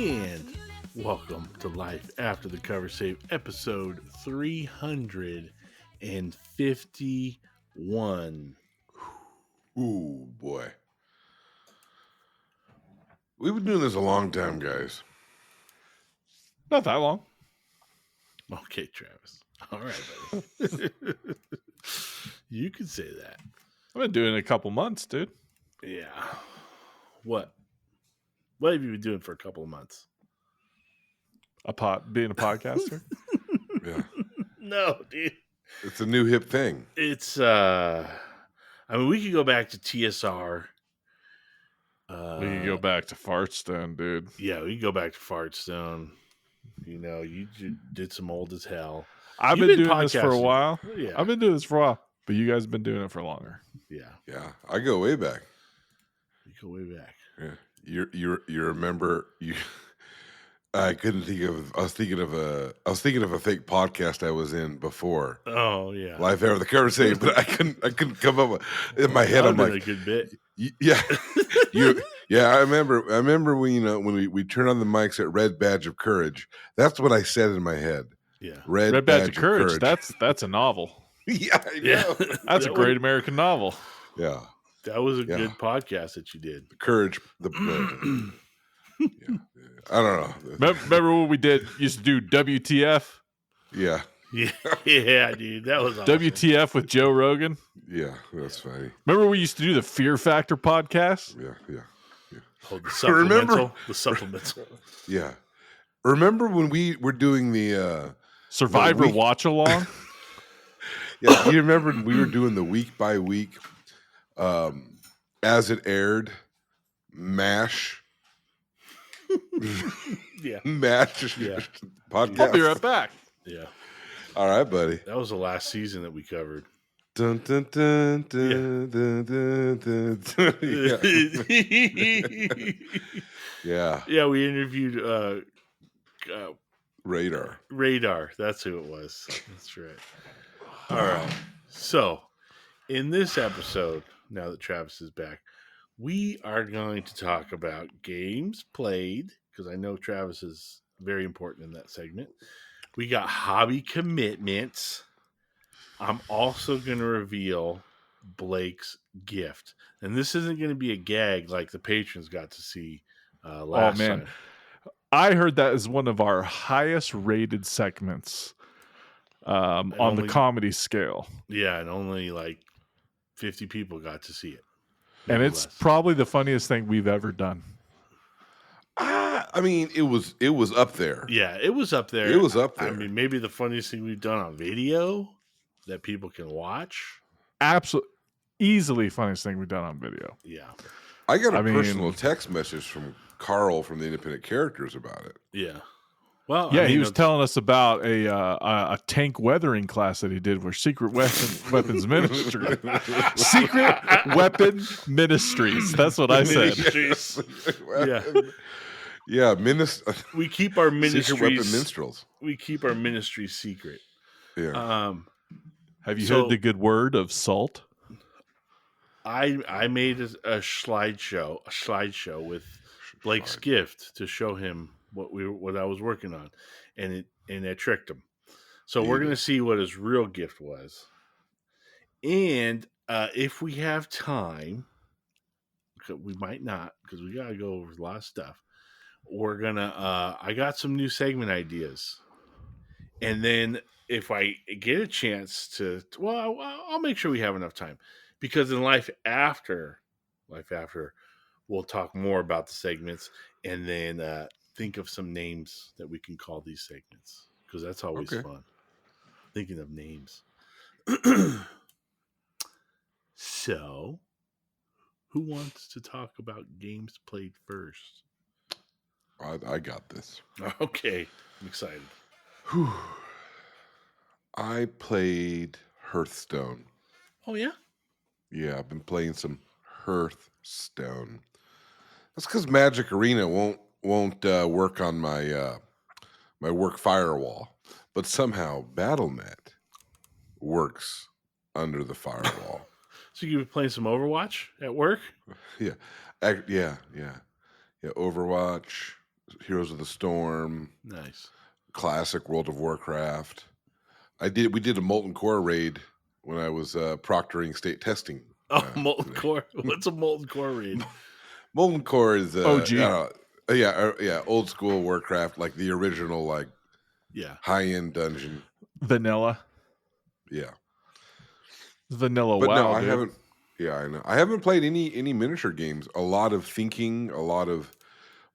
And welcome to Life After the Cover Save, episode 351. Ooh, boy. We've been doing this a long time, guys. Not that long. Okay, Travis. All right, buddy. You could say that. I've been doing it a couple months, dude. Yeah. What? What have you been doing for a couple of months? Being a podcaster. Yeah. No, dude. It's a new hip thing. It's I mean, we could go back to TSR. We can go back to Fartstone, dude. Yeah, we can go back to Fartstone. You know, you did some old as hell. I've You've been been doing this for a podcasting. while. Yeah. I've been doing this for a while, but you guys have been doing it for longer. Yeah. Yeah. I go way back. You go way back. Yeah. You remember you I couldn't think of I was thinking of a fake podcast I was in before. Oh yeah. Life After the Cover Save, but I couldn't come up with in my head. That I'm would've like been a good bit. Yeah. I remember when we turned on the mics at Red Badge of Courage. That's what I said in my head. Yeah. Red Badge of Courage. That's a novel. Yeah, I know. Yeah. That's a great American novel. Yeah. That was a good podcast that you did. Courage. Yeah. I don't know. Remember when we used to do WTF? Yeah. Yeah, dude. That was awesome. WTF with Joe Rogan? Yeah, that's funny. Remember we used to do the Fear Factor podcast? Yeah. Oh, the supplemental. Remember? The supplemental. Yeah. Remember when we were doing the Survivor watch along? Yeah, you remember we were doing the week by week as it aired MASH. Yeah. MASH Yeah. podcast. I'll be right back. Yeah. All right, buddy. That was the last season that we covered. Dun, dun, dun, dun, dun, dun, dun, dun. Yeah. Yeah, we interviewed Radar. Radar. That's who it was. That's right. All right. So, in this episode, now that Travis is back, we are going to talk about games played, because I know Travis is very important in that segment. We got hobby commitments. I'm also going to reveal Blake's gift. And this isn't going to be a gag like the patrons got to see last time. I heard that is one of our highest rated segments on the comedy scale. Yeah, and only like 50 people got to see it. And it's probably the funniest thing we've ever done. I mean, it was up there. Yeah, it was up there. It was up there. I mean, maybe the funniest thing we've done on video that people can watch. Absolutely. Easily funniest thing we've done on video. Yeah. I got a personal text message from Carl from the Independent Characters about it. Yeah. Well, yeah, he was telling us about a tank weathering class that he did for Secret Weapons Ministry. Secret Weapon Ministries. That's what I said. Yeah. Yeah, we keep our ministries. Secret Weapon Minstrels. We keep our ministry secret. Yeah. Have you heard the good word of salt? I made a slideshow with Blake's gift to show him what I was working on, and I tricked him. So we're gonna see what his real gift was, and if we have time, we might not because we gotta go over a lot of stuff. We're gonna. I got some new segment ideas, and then if I get a chance to, I'll make sure we have enough time, because in Life After, we'll talk more about the segments, and then think of some names that we can call these segments, because that's always fun. Thinking of names. So, who wants to talk about games played first? I got this. Okay, I'm excited. Whew. I played Hearthstone. Oh yeah? Yeah, I've been playing some Hearthstone. That's because Magic Arena won't work on my my work firewall, but somehow BattleNet works under the firewall. So you were playing some Overwatch at work? Yeah. Overwatch, Heroes of the Storm, Nice. classic World of Warcraft. We did a Molten Core raid when I was proctoring state testing. Oh, Molten Core. What's a Molten Core read? Molten Core is OG. old school Warcraft, like the original, like high end dungeon. Vanilla. Yeah. Vanilla But WoW, no, I dude. haven't. Yeah, I know. I haven't played any miniature games. A lot of thinking, a lot of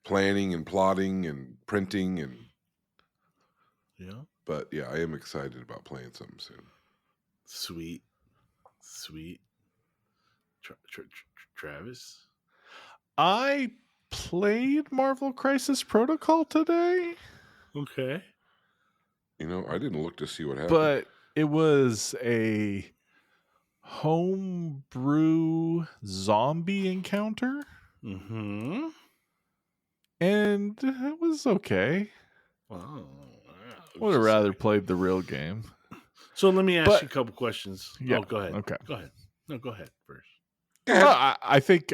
planning and plotting and printing and. Yeah. But yeah, I am excited about playing something soon. Sweet. Travis? I played Marvel Crisis Protocol today. Okay. You know, I didn't look to see what happened. But it was a homebrew zombie encounter. Mm-hmm. And it was okay. Wow. Would have rather played the real game. So let me ask you a couple questions. Yeah, Oh, go ahead. Okay. Go ahead. No, go ahead first. I think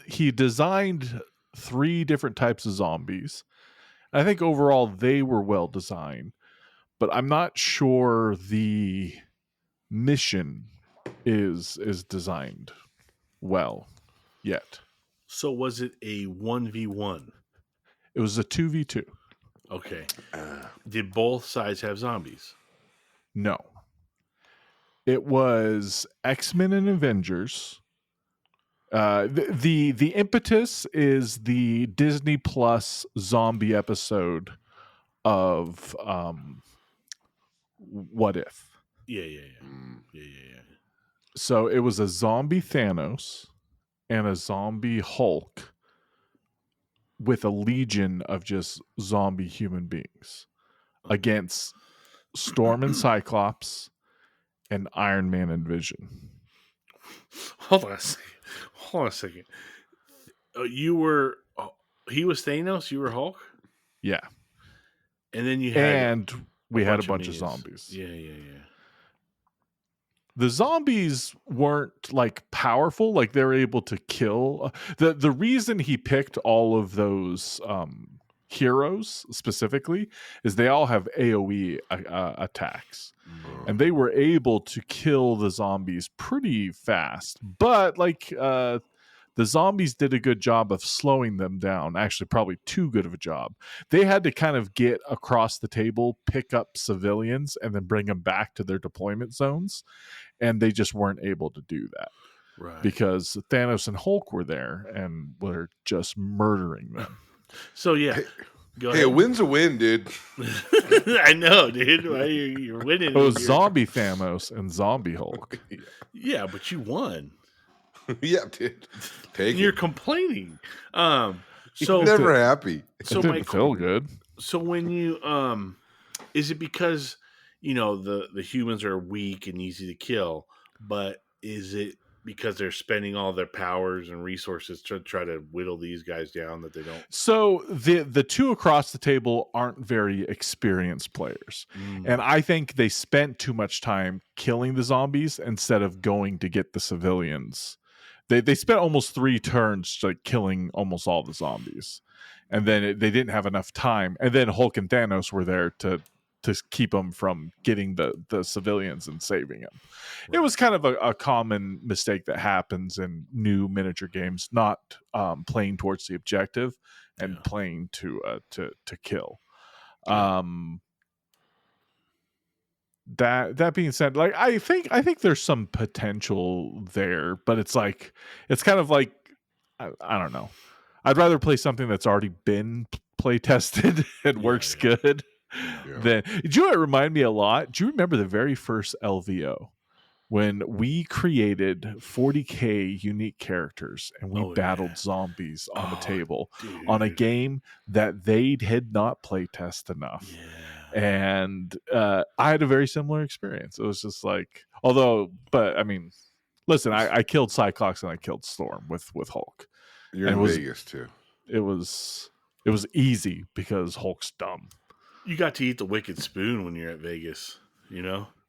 he designed 3 different types of zombies. I think overall they were well designed, but I'm not sure the mission is designed well yet. So was it a 1v1? It was a 2v2. Okay. Did both sides have zombies? No. It was X-Men and Avengers. The impetus is the Disney Plus zombie episode of What If. Yeah. So it was a zombie Thanos and a zombie Hulk with a legion of just zombie human beings against Storm and Cyclops and Iron Man and Vision. Hold on a second. He was Thanos, you were Hulk? Yeah. And then you had we had a bunch of zombies. Yeah. The zombies weren't like powerful, like they're able to kill. The reason he picked all of those heroes specifically is they all have AoE attacks. And they were able to kill the zombies pretty fast. But like the zombies did a good job of slowing them down. Actually, probably too good of a job. They had to kind of get across the table, pick up civilians, and then bring them back to their deployment zones. And they just weren't able to do that. Right. Because Thanos and Hulk were there and were just murdering them. So, yeah. Go ahead. A win's a win, dude. I know, dude. You're winning. It was zombie Thanos and zombie Hulk. Yeah, but you won. Yeah, dude. You're complaining. So you're never happy. So it didn't feel good. So when you is it because the humans are weak and easy to kill, but is it because they're spending all their powers and resources to try to whittle these guys down that they don't? So the two across the table aren't very experienced players. And I think they spent too much time killing the zombies instead of going to get the civilians. They spent almost 3 turns like killing almost all the zombies. And then they didn't have enough time. And then Hulk and Thanos were there to keep them from getting the civilians and saving them. Right. It was kind of a common mistake that happens in new miniature games, not playing towards the objective and playing to kill. That being said, like I think there's some potential there, but it's kind of like I don't know. I'd rather play something that's already been play tested and works good. Then do you know what it remind me a lot? Do you remember the very first LVO when we created 40k unique characters and we battled zombies on the table on a game that they had not play test enough? And I had a very similar experience. It was just like, but I mean, listen, I killed Cyclops and I killed Storm with Hulk. You're in Vegas too. It was easy because Hulk's dumb. You got to eat the Wicked Spoon when you're at Vegas,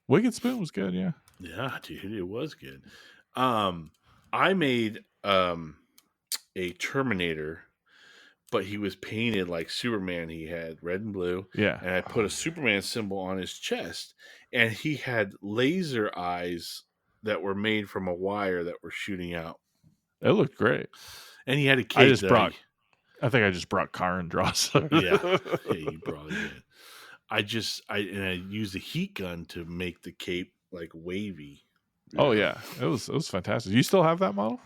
Wicked Spoon was good, yeah. Yeah, dude, it was good. I made a Terminator but he was painted like Superman. He had red and blue. Yeah. And I put a Superman symbol on his chest, and he had laser eyes that were made from a wire that were shooting out. It looked great. And he had a cape. I think I just brought Karin Dross. Yeah, you probably did. I used a heat gun to make the cape like wavy. Oh yeah, it was fantastic. You still have that model?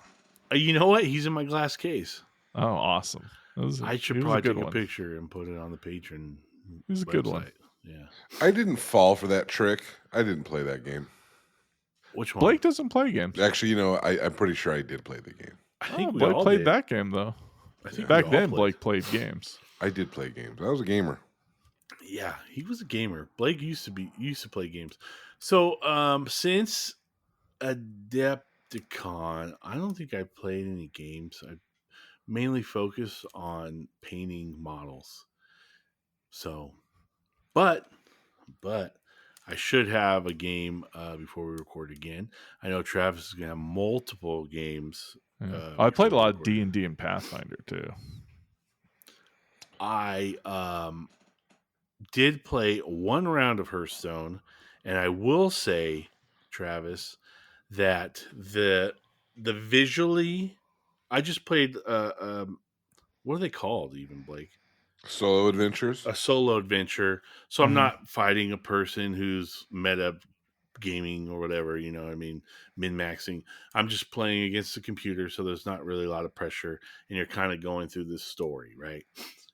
You know what? He's in my glass case. Oh, awesome! I should probably take a picture and put it on the Patreon. It was a good one. Yeah. I didn't fall for that trick. I didn't play that game. Which one? Blake doesn't play games. Actually, I'm pretty sure I did play the game. I think Blake played that game though. I think back then Blake played games. I did play games. I was a gamer. Yeah, he was a gamer. Blake used to play games. So since Adepticon, I don't think I played any games. I mainly focus on painting models. So, but I should have a game before we record again. I know Travis is going to have multiple games. Yeah. I played a lot of D&D and Pathfinder too. I did play one round of Hearthstone, and I will say, Travis, that the visually, I just played what are they called even, Blake? Solo adventures? A solo adventure. So I'm not fighting a person who's meta gaming or whatever, you know what I mean, min-maxing. I'm just playing against the computer, so there's not really a lot of pressure, and you're kind of going through this story, right?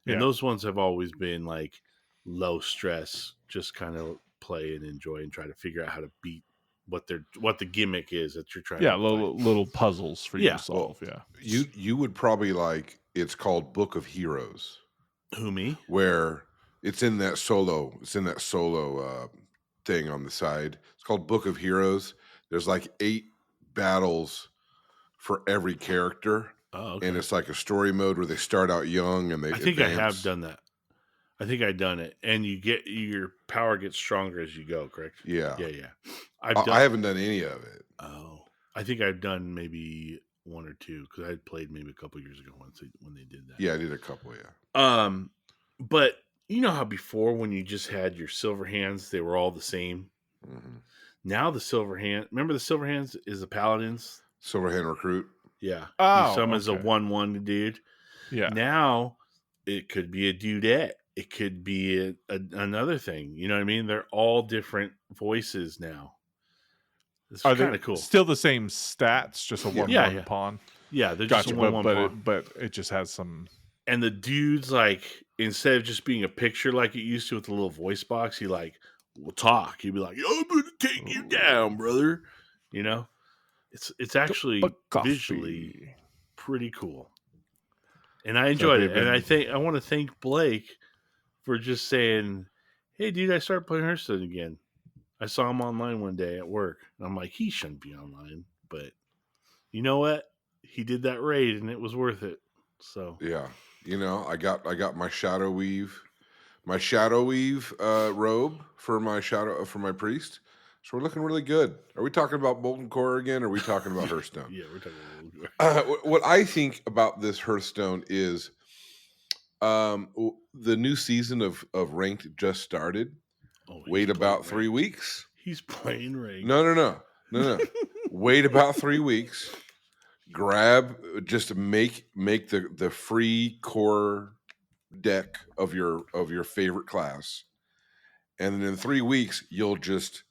And those ones have always been like low stress, just kind of play and enjoy and try to figure out how to beat what the gimmick is that you're trying to little puzzles for you to solve. Well, you would probably like, it's called Book of Heroes. Who, me? Where it's in that solo thing on the side. It's called Book of Heroes. There's like 8 battles for every character. Oh, okay. And it's like a story mode where they start out young and they I think I have done that. I think I've done it. And your power gets stronger as you go, correct? Yeah. Yeah. I haven't done any of it. Oh. I think I've done maybe 1 or 2 because I had played maybe a couple years ago when they did that. Yeah, I did a couple, yeah. But you know how before when you just had your silver hands, they were all the same? Mm-hmm. Now the silver hand, remember the silver hands is the paladins? Silver hand recruit? Yeah. Oh, you summon as a 1/1 dude. Yeah. Now it could be a dudette. It could be another thing. You know what I mean? They're all different voices now. It's kind of cool. Still the same stats, just a 1/1 pawn. Yeah, they're just a 1/1 pawn. But it just has some. And the dude's like, instead of just being a picture like it used to with the little voice box, he like will talk. He'd be like, "I'm gonna take you down, brother." You know, it's actually visually pretty cool, and I enjoyed it. And I want to thank Blake for just saying, "Hey, dude, I started playing Hearthstone again. I saw him online one day at work, and I'm like, he shouldn't be online, but you know what? He did that raid, and it was worth it." So yeah. You know, I got my shadow weave robe for my priest. So we're looking really good. Are we talking about Molten Core again? Or are we talking about Hearthstone? Yeah, we're talking about Molten Core. What I think about this Hearthstone is, the new season of Ranked just started. Wait about 3 weeks. He's playing Ranked. No. Wait about 3 weeks. Make the free core deck of your favorite class, and then in 3 weeks you'll just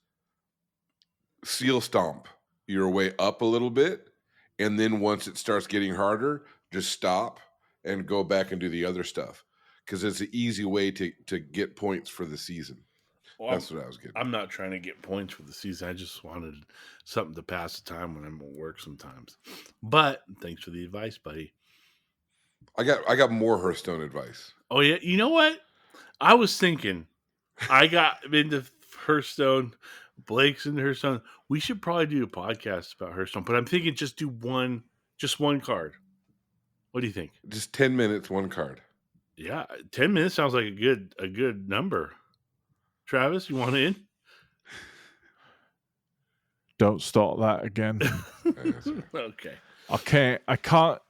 seal stomp your way up a little bit, and then once it starts getting harder, just stop and go back and do the other stuff, because it's an easy way to get points for the season. Well, that's what I was getting. I'm not trying to get points for the season. I just wanted something to pass the time when I'm at work sometimes. But thanks for the advice, buddy. I got more Hearthstone advice. Oh yeah, you know what? I was thinking, I got into Hearthstone. Blake's into Hearthstone. We should probably do a podcast about Hearthstone. But I'm thinking just do one card. What do you think? Just 10 minutes, one card. Yeah, 10 minutes sounds like a good number. Travis, you want in? Don't start that again. Okay. I can't.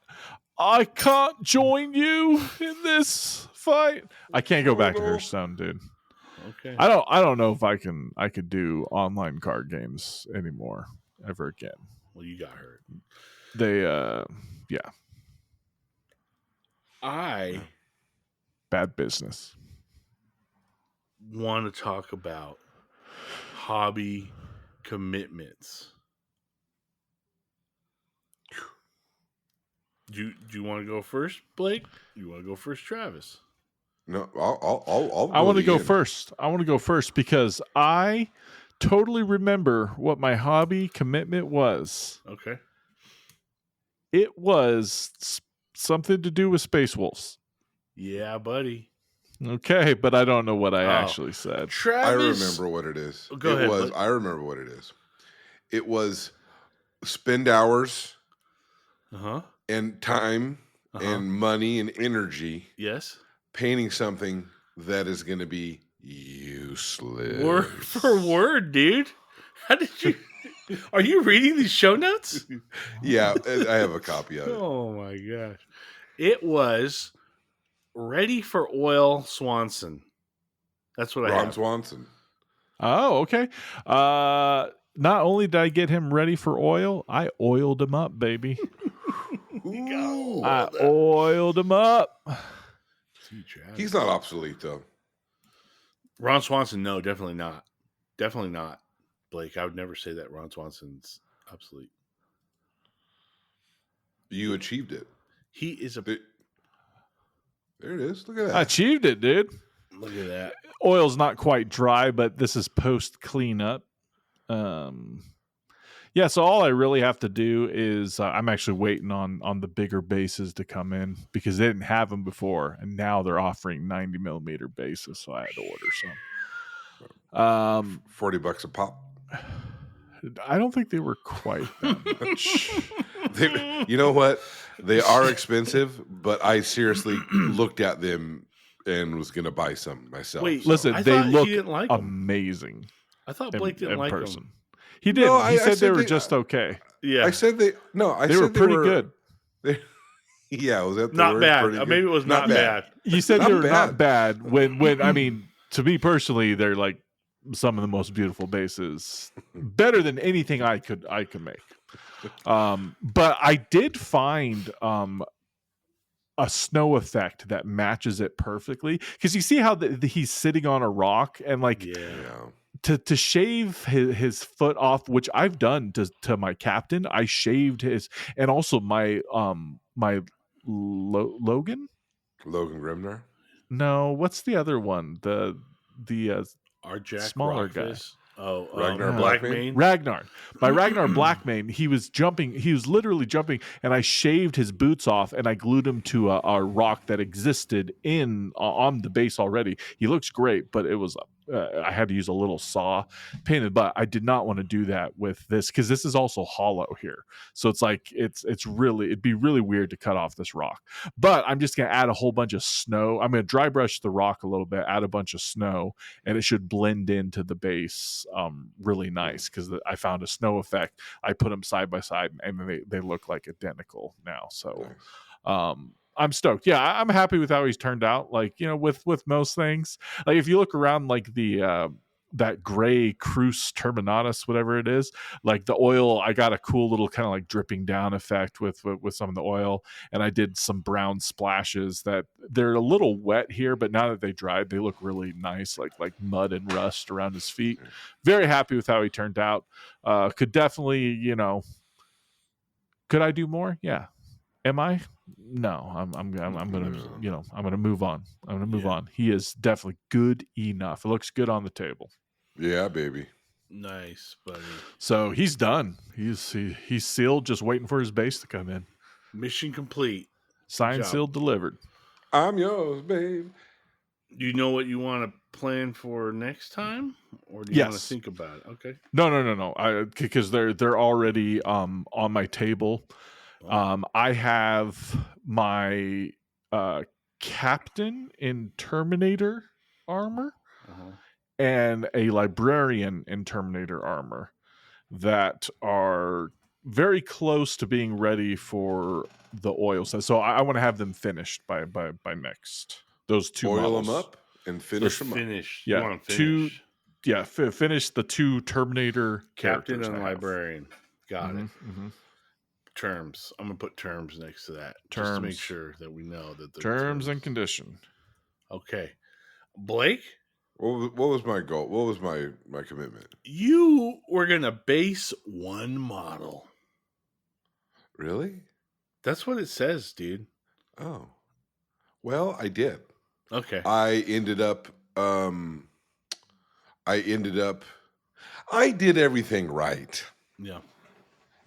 I can't join you in this fight. I can't go back to Hearthstone, dude. Okay. I don't know if I could do online card games anymore ever again. Well, you got hurt. They bad business. Want to talk about hobby commitments. Do you want to go first, Blake? You want to go first, Travis? No, I'll I want to go in. first. I want to go first because I totally remember what my hobby commitment was. Okay. It was something to do with Space Wolves. Yeah, buddy. Okay, but I don't know what I actually said. Travis, I remember what it is. Go ahead. Was I remember what it is. It was spend hours, and time, and money and energy. Yes. Painting something that is going to be useless. Word for word, dude. How did you? Are you reading these show notes? Yeah, I have a copy of it. Oh my gosh! It was Ready for Oil Swanson. That's what I have. Ron Swanson. Oh, okay. Not only did I get him ready for oil, I oiled him up, baby. I oiled him up. He's not obsolete, though. Ron Swanson, no, definitely not. Definitely not. Blake, I would never say that Ron Swanson's obsolete. You achieved it. He is a... There it is. Look at that. I achieved it, dude. Look at that. Oil's not quite dry, but this is post cleanup. Yeah, so all I really have to do is I'm actually waiting on the bigger bases to come in because they didn't have them before, and now they're offering 90 millimeter bases, so I had to order some. $40 a pop. I don't think they were quite that much. You know what? They are expensive, but I seriously looked at them and was going to buy some myself. Wait, listen, they look amazing. I thought Blake didn't like them. He did. No, he said they were just okay. Yeah, I said they. No, I they said were pretty good. Yeah, was that the not word? Bad? Maybe it was not bad. You said they were not bad. When I mean, to me personally, they're like some of the most beautiful bases, better than anything I could make. But I did find a snow effect that matches it perfectly because you see how he's sitting on a rock and like. Yeah. To shave his foot off, which I've done to my captain, I shaved his, and also my my Logan Grimdark. No, what's the other one? The Arjack smaller Rockfish. guy. Oh, Ragnar Blackmane. Ragnar. My Ragnar Blackmane, he was jumping. He was literally jumping, and I shaved his boots off, and I glued him to a rock that existed on the base already. He looks great, but it was I had to use a little saw, pain in the butt. I did not want to do that with this because this is also hollow here, so it's like it'd be really weird to cut off this rock. But I'm just gonna add a whole bunch of snow. I'm gonna dry brush the rock a little bit, add a bunch of snow, and it should blend into the base really nice because I found a snow effect. I put them side by side, and they look like identical now. So. Nice. I'm stoked. Yeah, I'm happy with how he's turned out. Like, you know, with most things, like if you look around, like the that gray Crus Terminatus, whatever it is, like the oil, I got a cool little kind of like dripping down effect with some of the oil, and I did some brown splashes that they're a little wet here, but now that they dried, they look really nice, like mud and rust around his feet. Very happy with how he turned out. Could definitely, you know, could I do more? Yeah. Am I? No, I'm gonna, you know, I'm gonna move on. I'm gonna move on. He is definitely good enough. It looks good on the table. Yeah, baby. Nice, buddy. So he's done. He's sealed, just waiting for his base to come in. Mission complete. Signed, sealed, delivered. I'm yours, babe. Do you know what you want to plan for next time, or do you want to think about it? Okay. No. Because they're already on my table. I have my captain in Terminator armor and a librarian in Terminator armor that are very close to being ready for the oil set. So I want to have them finished by next. Those two Oil models. them up and So finish them up. finish. Yeah, You want them finished. Finish the 2 Terminator Captain characters and I have. Librarian. Got it. Mm-hmm. Terms. I'm gonna put terms next to that just to make sure that we know that the terms and condition. Okay, Blake, What was my goal? What was my commitment? you were gonna base one model. Really? That's what it says, dude. Oh, well, I did. Okay. I ended up. I did everything right. Yeah.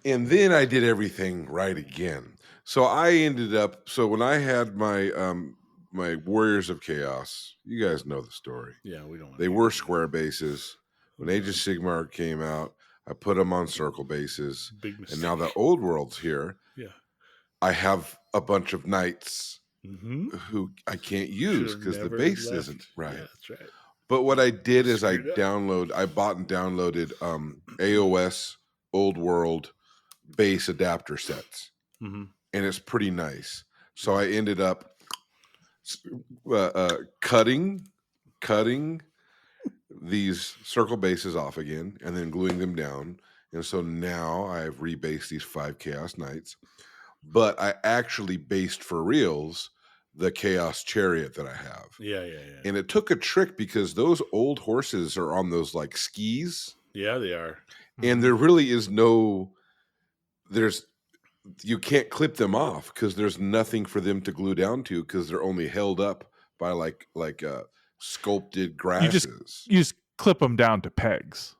And then I did everything right again. So I ended up. So when I had my my Warriors of Chaos, you guys know the story. Yeah, we don't. They were square bases. When Age of Sigmar came out, I put them on circle bases. Big mistake. And now that Old World's here, yeah, I have a bunch of knights mm-hmm. who I can't use because the base isn't right. Yeah, that's right. But what I did is I Screwed bought and downloaded AOS Old World base adapter sets, Mm-hmm. and it's pretty nice. So I ended up cutting these circle bases off again and then gluing them down. And so now I've rebased these 5 Chaos Knights, but I actually based for reals the Chaos Chariot that I have. Yeah. And it took a trick because those old horses are on those like skis. Yeah, they are. And there really is you can't clip them off because there's nothing for them to glue down to because they're only held up by like sculpted grasses. You just clip them down to pegs.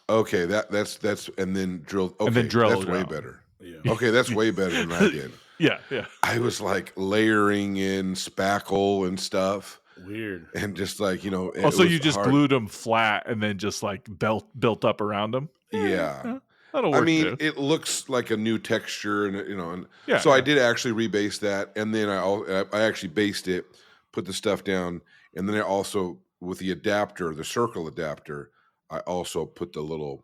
Okay, that's and then drill. Okay, and then drill that's it way out. better. Yeah. Okay, that's way better than I did. Yeah. I was like layering in spackle and stuff. Weird. And just like, Also, you just glued them flat and then just like built up around them. Yeah. That'll work. It looks like a new texture, and Yeah. So I did actually rebase that, and then I actually based it, put the stuff down, and then I also with the adapter, the circle adapter, I also put the little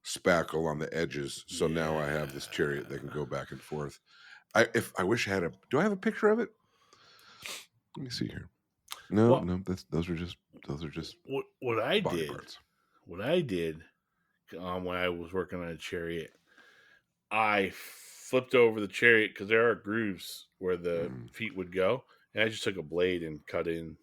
spackle on the edges. So now I have this chariot that can go back and forth. I wish I had do I have a picture of it? Let me see here. No, those are just what I body did. parts. What I did when I was working on a chariot, I flipped over the chariot because there are grooves where the feet would go, and I just took a blade and cut in.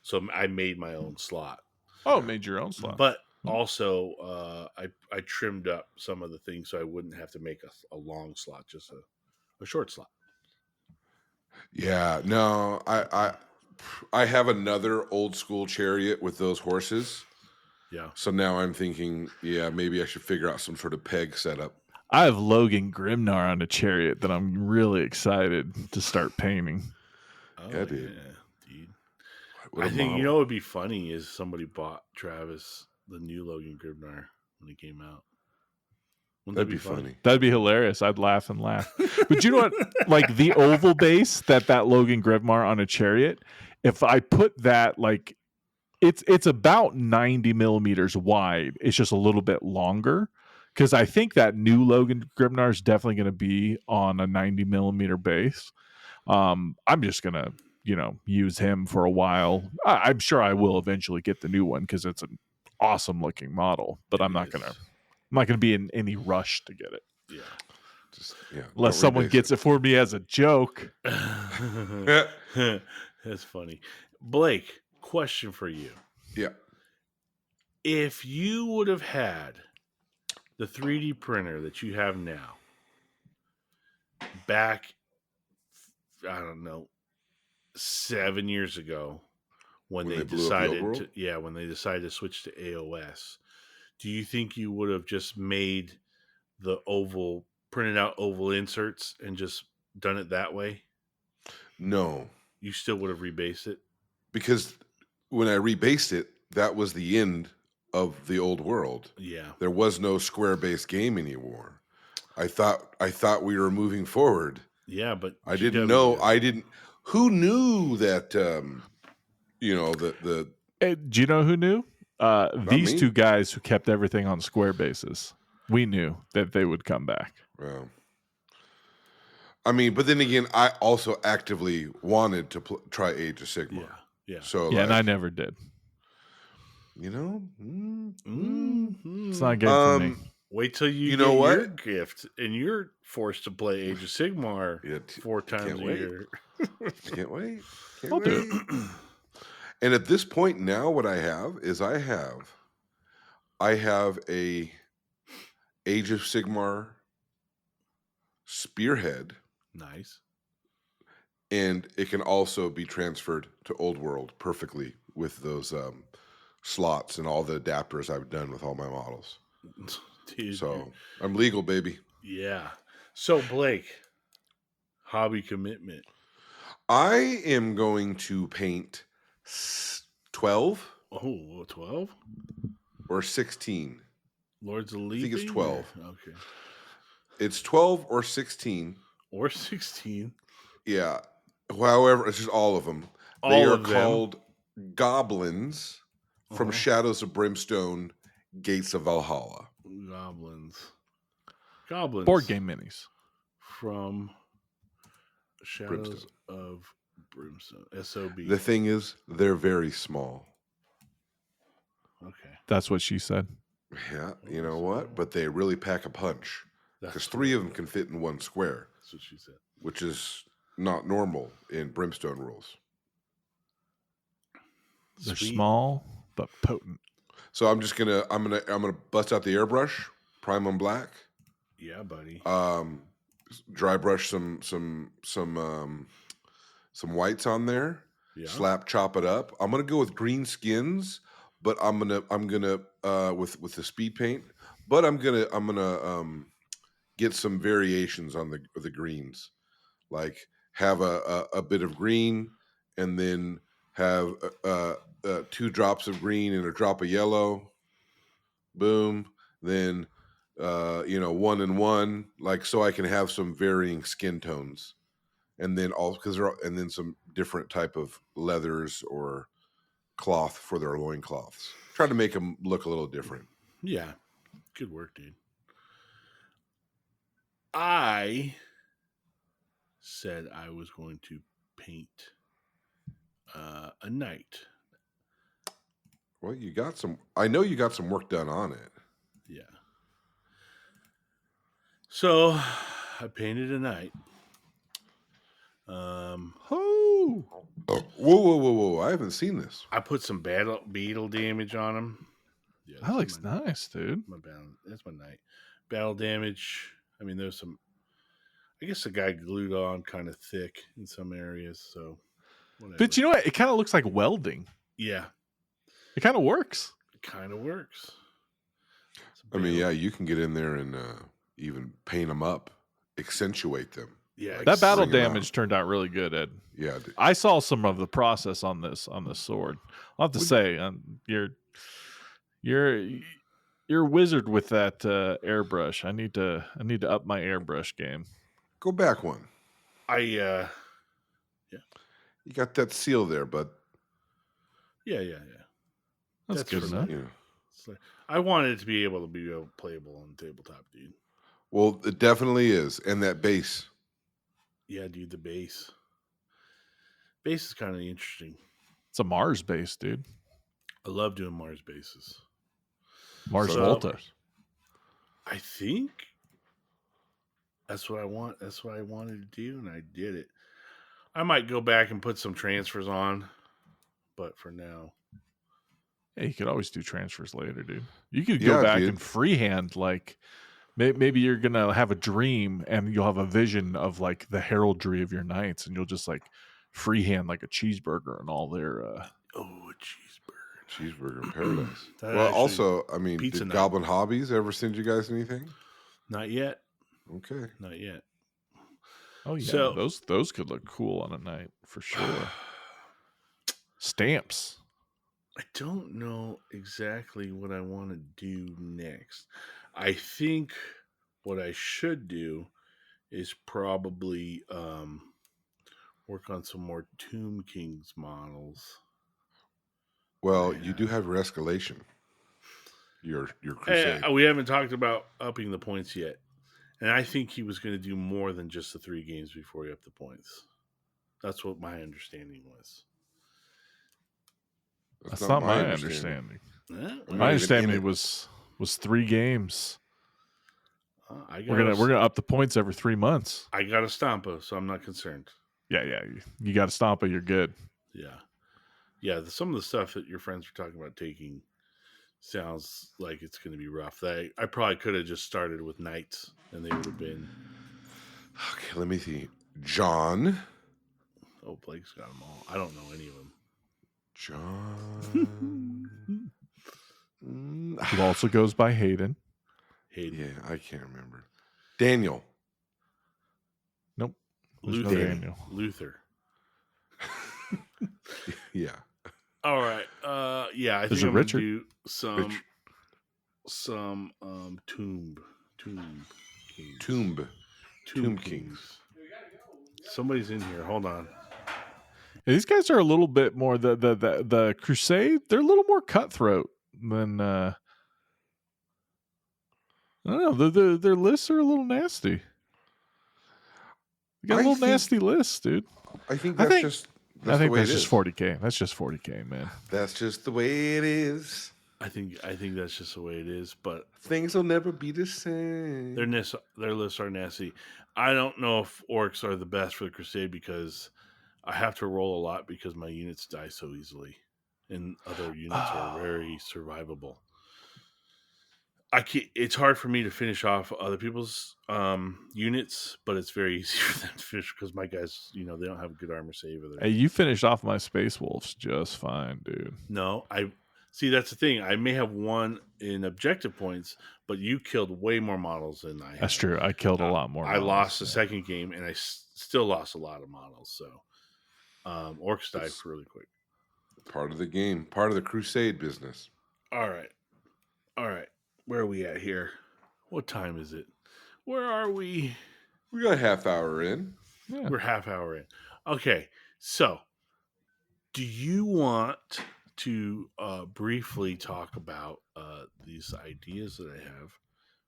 So I made my own slot. Oh, made your own slot. But also, I trimmed up some of the things so I wouldn't have to make a long slot, just a short slot. Yeah, no, I have another old school chariot with those horses. Yeah. So now I'm thinking, maybe I should figure out some sort of peg setup. I have Logan Grimnar on a chariot that I'm really excited to start painting. Oh, yeah, dude. I think model. What would be funny is somebody bought Travis the new Logan Grimnar when it came out. Wouldn't That'd be funny. That'd be hilarious. I'd laugh and laugh. But you know what? Like the oval base that Logan Grimnar on a chariot, if I put that like it's about 90 millimeters wide. It's just a little bit longer because I think that new Logan Grimnar is definitely going to be on a 90 millimeter base. I'm just going to, use him for a while. I'm sure I will eventually get the new one because it's an awesome looking model, but I'm not going to be in any rush to get it. Yeah. Unless someone gets it for me as a joke. That's funny. Blake, question for you. Yeah. If you would have had the 3D printer that you have now back, I don't know, 7 years ago when they decided to switch to AOS, do you think you would have just made the printed out oval inserts and just done it that way? No. You still would have rebased it? Because when I rebased it, that was the end of the old world. Yeah. There was no square base game anymore. I thought we were moving forward. Yeah, but I didn't know. Who knew that do you know who knew? These me. two guys who kept everything on square bases. We knew that they would come back. Well, I mean, but then again, I also actively wanted to try Age of Sigmar. Yeah. So Yeah, and I never did. You know, It's not good for me. Wait till you know get what? your gift and you're forced to play Age of Sigmar 4 times a year. Can't wait. I'll do it. And at this point now, what I have is I have a Age of Sigmar spearhead. Nice. And it can also be transferred to Old World perfectly with those slots and all the adapters I've done with all my models. Dude, so I'm legal, baby. Yeah. So Blake, hobby commitment. I am going to paint 12. Oh, 12? Or 16. Lords of Leaping? I think it's 12. Okay. It's 12 or 16. Or 16. Yeah. However, it's just all of them. They are called Goblins from Shadows of Brimstone, Gates of Valhalla. Goblins. Board game minis. From Shadows of Brimstone. SOB. The thing is, they're very small. Okay. That's what she said. Yeah, you know what? But they really pack a punch. Because 3 of them can fit in 1 square. That's what she said. Which is not normal in Brimstone rules. They're small but potent. So I'm just gonna bust out the airbrush, prime them black. Yeah, buddy. Dry brush some whites on there. Yeah. Slap chop it up. I'm gonna go with green skins, but I'm gonna with the speed paint. But I'm gonna get some variations on the greens, like have a bit of green, and then have 2 drops of green and a drop of yellow. Boom. Then 1 and 1, like, so I can have some varying skin tones, and then and then some different type of leathers or cloth for their loincloths. Try to make them look a little different. Yeah, good work, dude. I said I was going to paint a knight. Well, I know you got some work done on it. Yeah. So I painted a knight. Whoa! I haven't seen this. I put some beetle damage on him. Yeah, that looks nice, dude. That's my knight. Battle damage. I mean, there's some. I guess the guy glued on kind of thick in some areas, so. Whatever. But you know what? It kind of looks like welding. Yeah. It kind of works. I mean, yeah, you can get in there and even paint them up, accentuate them. Yeah, that battle damage turned out really good, Ed. Yeah, I saw some of the process on this sword. I'll have to say, you're a wizard with that airbrush. I need to up my airbrush game. Go back one. Yeah. You got that seal there, bud. Yeah. That's good enough. Yeah. I wanted it to be able to be playable on the tabletop, dude. Well, it definitely is, and that base. Yeah, dude, the base. Base is kind of interesting. It's a Mars base, dude. I love doing Mars bases. Mars Volta. I think that's what I want. That's what I wanted to do, and I did it. I might go back and put some transfers on, but for now. Yeah, you could always do transfers later, dude. You could go back and freehand, like, maybe you're going to have a dream and you'll have a vision of, like, the heraldry of your knights, and you'll just, like, freehand, like, a cheeseburger and all their... a cheeseburger. Cheeseburger in paradise. Well, also, I mean, did Goblin Hobbies ever send you guys anything? Not yet. Okay. Not yet. Oh, yeah. So, those could look cool on a night, for sure. Stamps. I don't know exactly what I want to do next. I think what I should do is probably work on some more Tomb Kings models. Well, you do have your Escalation. your crusade. We haven't talked about upping the points yet. And I think he was going to do more than just the 3 games before he upped the points. That's what my understanding was. That's not my understanding. My understanding was 3 games. We're gonna up the points every 3 months. I got a Stampa, so I'm not concerned. Yeah. You got a Stampa, you're good. Yeah. Some of the stuff that your friends were talking about taking sounds like it's going to be rough. I probably could have just started with Knights, and they would have been. Okay, let me see. John. Oh, Blake's got them all. I don't know any of them. John. He also goes by Hayden. Yeah, I can't remember. Daniel. Nope. Luther. Yeah. All right. Yeah, I think I'm going to do some Tomb Kings. Somebody's in here. Hold on. Yeah, these guys are a little bit more the Crusade. They're a little more cutthroat than I don't know. Their lists are a little nasty. They got a little nasty list, dude. I think that's just 40K. That's just 40K, man. That's just the way it is. I think that's just the way it is, but things will never be the same. Their lists are nasty. I don't know if orcs are the best for the Crusade because I have to roll a lot because my units die so easily, and other units are very survivable. It's hard for me to finish off other people's units, but it's very easy for them to finish because my guys, they don't have a good armor save. Hey, you finished off my Space Wolves just fine, dude. No, See, that's the thing. I may have won in objective points, but you killed way more models than I have. That's true. I killed a lot more models. I lost the second game, and I still lost a lot of models. So, orcs died really quick. Part of the game. Part of the Crusade business. All right. Where are we at here? What time is it? Where are we? We got a half hour in. Yeah. We're half hour in. Okay. So, do you want to briefly talk about these ideas that I have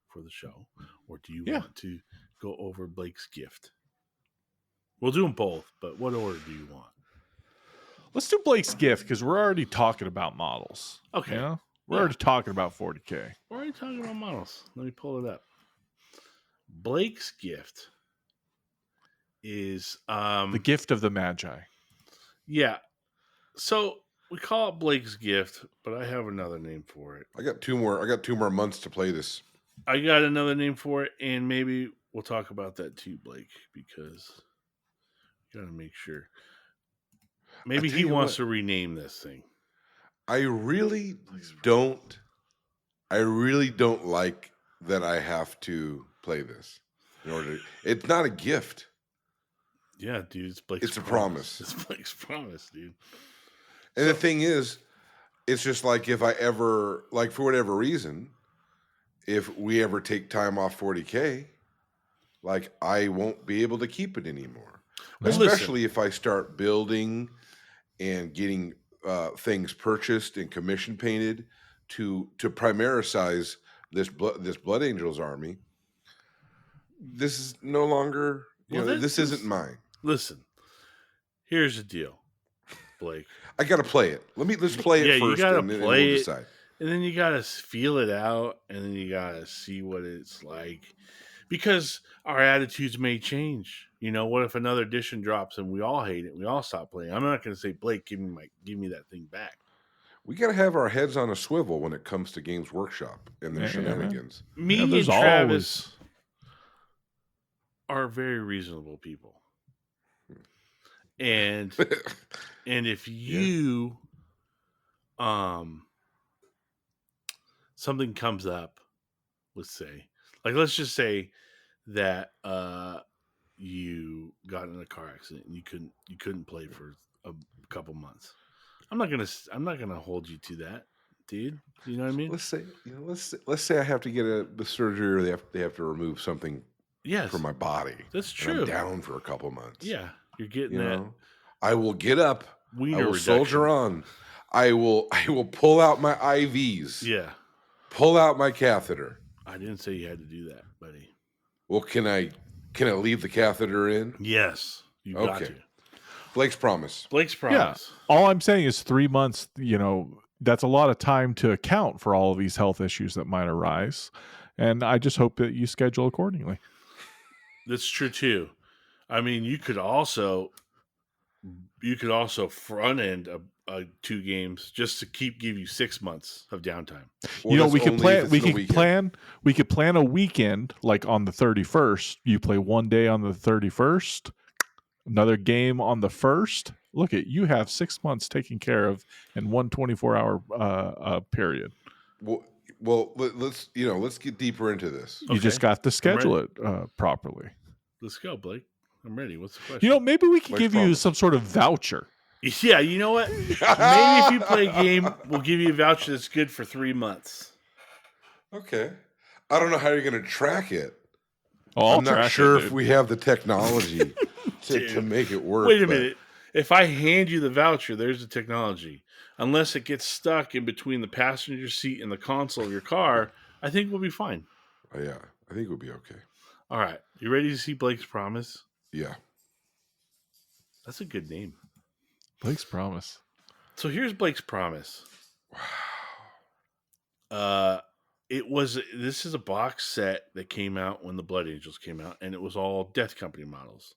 for the show, or do you want to go over Blake's gift? We'll do them both, but what order do you want? Let's do Blake's gift because we're already talking about models. Okay, we're already talking about 40K. We're already talking about models. Let me pull it up. Blake's gift is the gift of the Magi. Yeah, so. We call it Blake's gift, but I have another name for it. I got two more months to play this. I got another name for it, and maybe we'll talk about that too, Blake, because you got to make sure. Maybe he wants to rename this thing. I really don't like that I have to play this in order to, it's not a gift. Yeah, dude, it's Blake's promise. It's Blake's promise, dude. And the thing is, it's just like if I ever, like for whatever reason, if we ever take time off 40K, like I won't be able to keep it anymore. Well, especially if I start building and getting things purchased and commission painted to primaricize this Blood Angels army. This is no longer, this isn't mine. Listen, here's the deal, Blake. I gotta play it. Let's play it first, you gotta and then play we'll it, decide. And then you gotta feel it out, and then you gotta see what it's like, because our attitudes may change. What if another edition drops and we all hate it? We all stop playing. I'm not gonna say, Blake, give me that thing back. We gotta have our heads on a swivel when it comes to Games Workshop and their shenanigans. Me and Travis are very reasonable people. And if you something comes up, let's just say that you got in a car accident and you couldn't play for a couple months. I'm not gonna hold you to that, dude. You know what I mean? Let's say I have to get the surgery, or they have to remove something from my body. That's true. I'm down for a couple months. Yeah. You're getting that. I will get up. Wiener I will reduction. soldier on. I will pull out my IVs. Yeah. pull out my catheter. I didn't say you had to do that, buddy. Well, can I leave the catheter in? Yes, you got Okay. to. Blake's promise. Blake's Yeah. promise. All I'm saying is 3 months, that's a lot of time to account for all of these health issues that might arise. And I just hope that you schedule accordingly. That's true too. I mean, you could also front end 2 games just to give you 6 months of downtime. Well, we could only if plan. it's in a weekend. We could plan a weekend like on the 31st. You play one day on the 31st, another game on the 1st. Look at you have 6 months taken care of in one 24-hour period. Well, let's get deeper into this. You just got to schedule it properly. Let's go, Blake. I'm ready. What's the question? Maybe we could Blake's give you promise. some sort of voucher. Yeah, you know what? Maybe if you play a game, we'll give you a voucher that's good for 3 months. Okay. I don't know how you're going to track it. Oh, I'm not sure if we have the technology to make it work. Wait a minute. If I hand you the voucher, there's the technology. Unless it gets stuck in between the passenger seat and the console of your car, I think we'll be fine. Oh, yeah, I think we'll be okay. All right. You ready to see Blake's Promise? Yeah. That's a good name. Blake's Promise. So here's Blake's Promise. Wow. This is a box set that came out when the Blood Angels came out, and it was all Death Company models.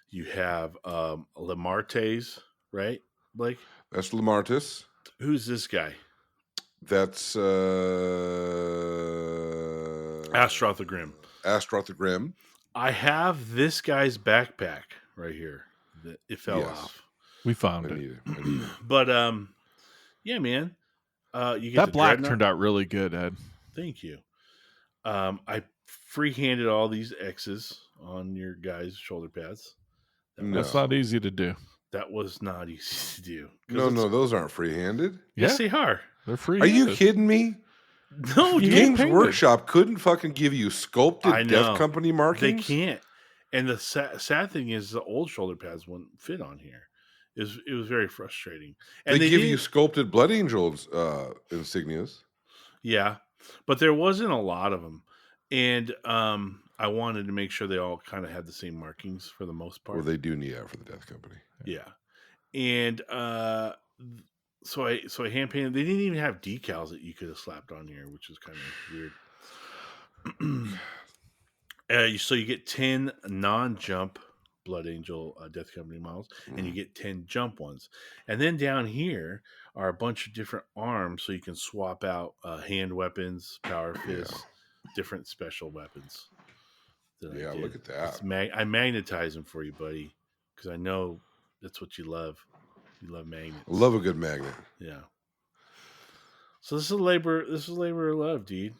You have Lamartes, right, Blake? That's Lamartis. Who's this guy? That's Astaroth the Grim. Astaroth the Grim. I have this guy's backpack right here. It fell off. We found I it. need it. But yeah, man. You get That the black Dreadnought. turned out really good, Ed. Thank you. I free-handed all these X's on your guys' shoulder pads. That's not easy to do. That was not easy to do. No, those aren't free-handed. Yes, they are. They're free. Are you kidding me? No, dude. Games painted. Workshop couldn't fucking give you I sculpted know. Death Company They markings. can't. And the sad thing is the old shoulder pads wouldn't fit on here. It was very frustrating. And They give you didn't- sculpted Blood Angels insignias. Yeah, but there wasn't a lot of them. And I wanted to make sure they all kind of had the same markings for the most part. Well, they do need that for the Death Company. Yeah. And so I hand painted. They didn't even have decals that you could have slapped on here, which is kind of weird. So you get 10 non-jump Blood Angel Death Company models, and you get 10 jump ones. And then down here are a bunch of different arms, so you can swap out hand weapons, power fists, different special weapons. Yeah, look at that. I magnetize them for you, buddy, because I know that's what you love. You love magnets. I love a good magnet. Yeah. So this is labor of love, dude.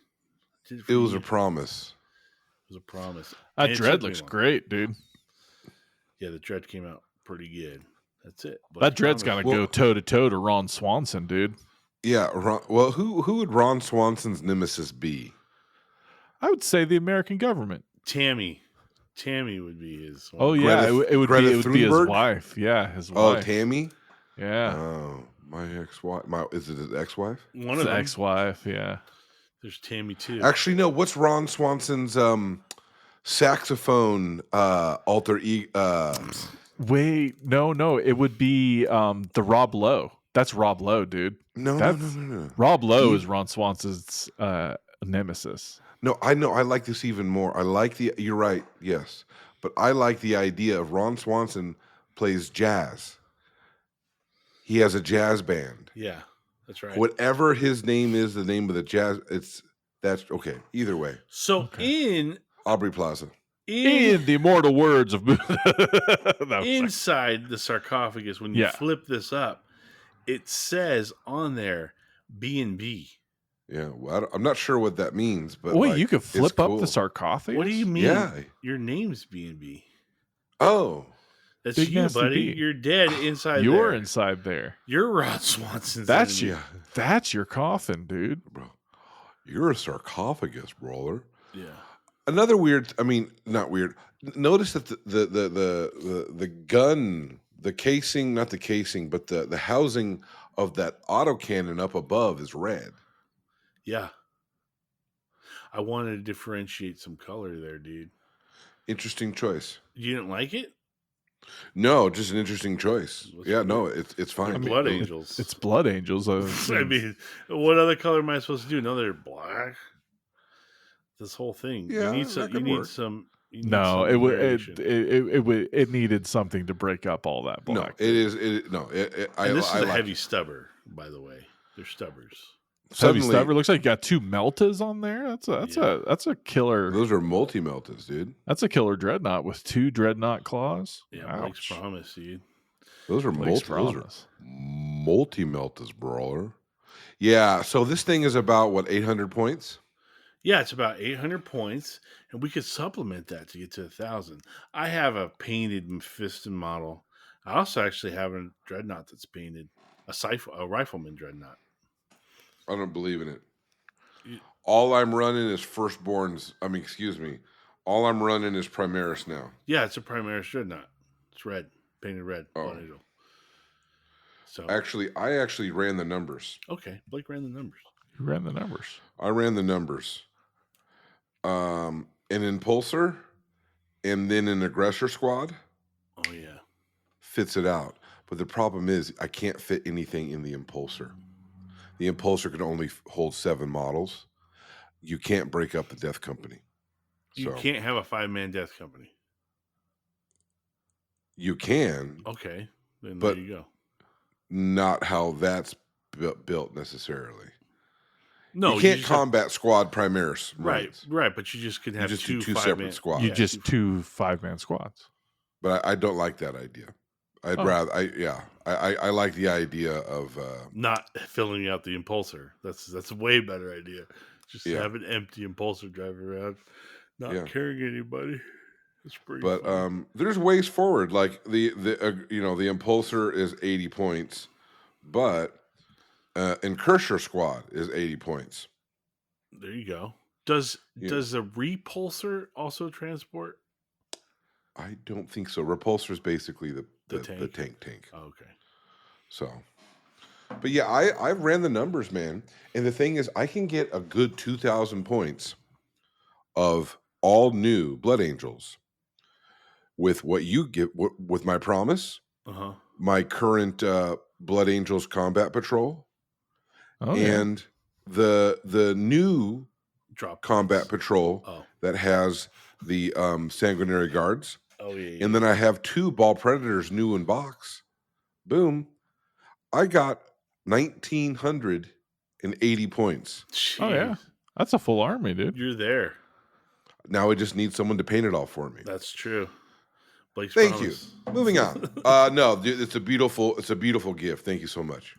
It was a promise. It was a promise. That And it dread took me looks long. great, dude. Yeah, the dread came out pretty good. That's it. That dread's got to go toe to toe to Ron Swanson, dude. Yeah. Well, who would Ron Swanson's nemesis be? I would say the American government. Tammy would be his. Oh yeah, it would be his Thunberg? wife. Yeah, his Oh, wife. Tammy. Yeah, Oh, my ex-wife. Is it his ex-wife? One his of them. ex-wife. Yeah. There's Tammy too. Actually, no. What's Ron Swanson's saxophone alter ego? Wait, no, it would be the Rob Lowe. That's Rob Lowe, dude. No. Rob Lowe is Ron Swanson's nemesis. No, I know. I like this even more. I like you're right, yes. But I like the idea of Ron Swanson plays jazz. He has a jazz band. Yeah, that's right. Whatever his name is, the name of the jazz, that's okay. Either way. So in Aubrey Plaza. In the immortal words of inside the sarcophagus, when you flip this up, it says on there B&B. Yeah, well, I'm not sure what that means, but wait, you could flip up cool. the sarcophagus? What do you mean? Yeah. Your name's B&B. Oh. That's Big you, nasty buddy. B. You're dead inside You're there. inside there. You're Rod Swanson's That's enemy. That's your coffin, dude. Bro, you're a sarcophagus, brawler. Yeah. Another weird. I mean, not weird. Notice that the gun, the casing, not the casing, but the housing of that autocannon up above is red. Yeah. I wanted to differentiate some color there, dude. Interesting choice. You didn't like it? No, just an interesting choice. What's Yeah, weird? no, it's fine. They're blood angels. It's blood angels. I mean, what other color am I supposed to do? No, they're black. This whole thing. Yeah, you need that some. could You work. need some. You need no, some it variation. it needed something to break up all that No, black. it is. It no. And this is a like heavy it. stubber, by the way. They're stubbers. Heavy Suddenly, stubber looks like you got 2 meltas on there. That's a killer. those are multi-meltas, dude. That's a killer dreadnought with 2 dreadnought claws. Yeah, Blake's promise, dude. Those are Blake's multi-meltas, brawler. Yeah. So this thing is about what 800 points. Yeah, it's about 800 points, and we could supplement that to get to 1,000. I have a painted Mephiston model. I also actually have a dreadnought that's painted, a rifleman dreadnought. I don't believe in it. All I'm running is firstborns. Excuse me. All I'm running is Primaris now. Yeah, it's a Primaris dreadnought. It's red, painted red. Oh. Blood angel. So I actually ran the numbers. okay, Blake ran the numbers. You ran the numbers. I ran the numbers. An impulsor and then an aggressor squad Oh yeah. fits it out. But the problem is I can't fit anything in the impulsor. The impulsor can only hold 7 models. You can't break up the Death Company. You can't have a 5-man death company. You can. Okay, then But there you go. not how that's built necessarily. No, you can't combat squad Primaris. Right. But you just could have just do 2 5-man separate squads. You just 2 5-man squads. But I don't like that idea. I'd rather. I like the idea of not filling out the impulsor. That's a way better idea. Just have an empty impulsor drive around, not carrying anybody. It's pretty. But fun. there's ways forward. Like the impulsor is 80 points, but Incursor squad is 80 points. There you go. Does the repulsor also transport? I don't think so. Repulsor is basically the tank. Oh, okay. So, but yeah, I ran the numbers, man. And the thing is, I can get a good 2,000 points of all new Blood Angels with what you get with my promise, my current Blood Angels Combat Patrol, and the new drop Combat Patrol that has the Sanguinary Guards. Oh yeah. And then I have 2 Ball Predators new in box. Boom. I got 1,980 points. Jeez. Oh yeah. That's a full army, dude. You're there. Now I just need someone to paint it all for me. That's true. Blake's Thank promise. you. Moving on. No, dude, it's a beautiful gift. Thank you so much.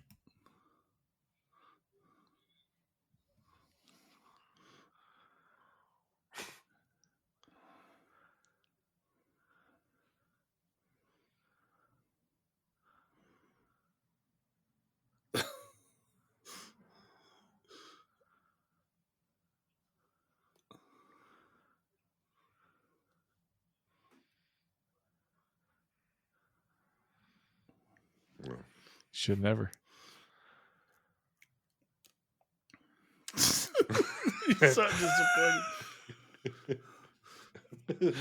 Should never. You're so disappointed.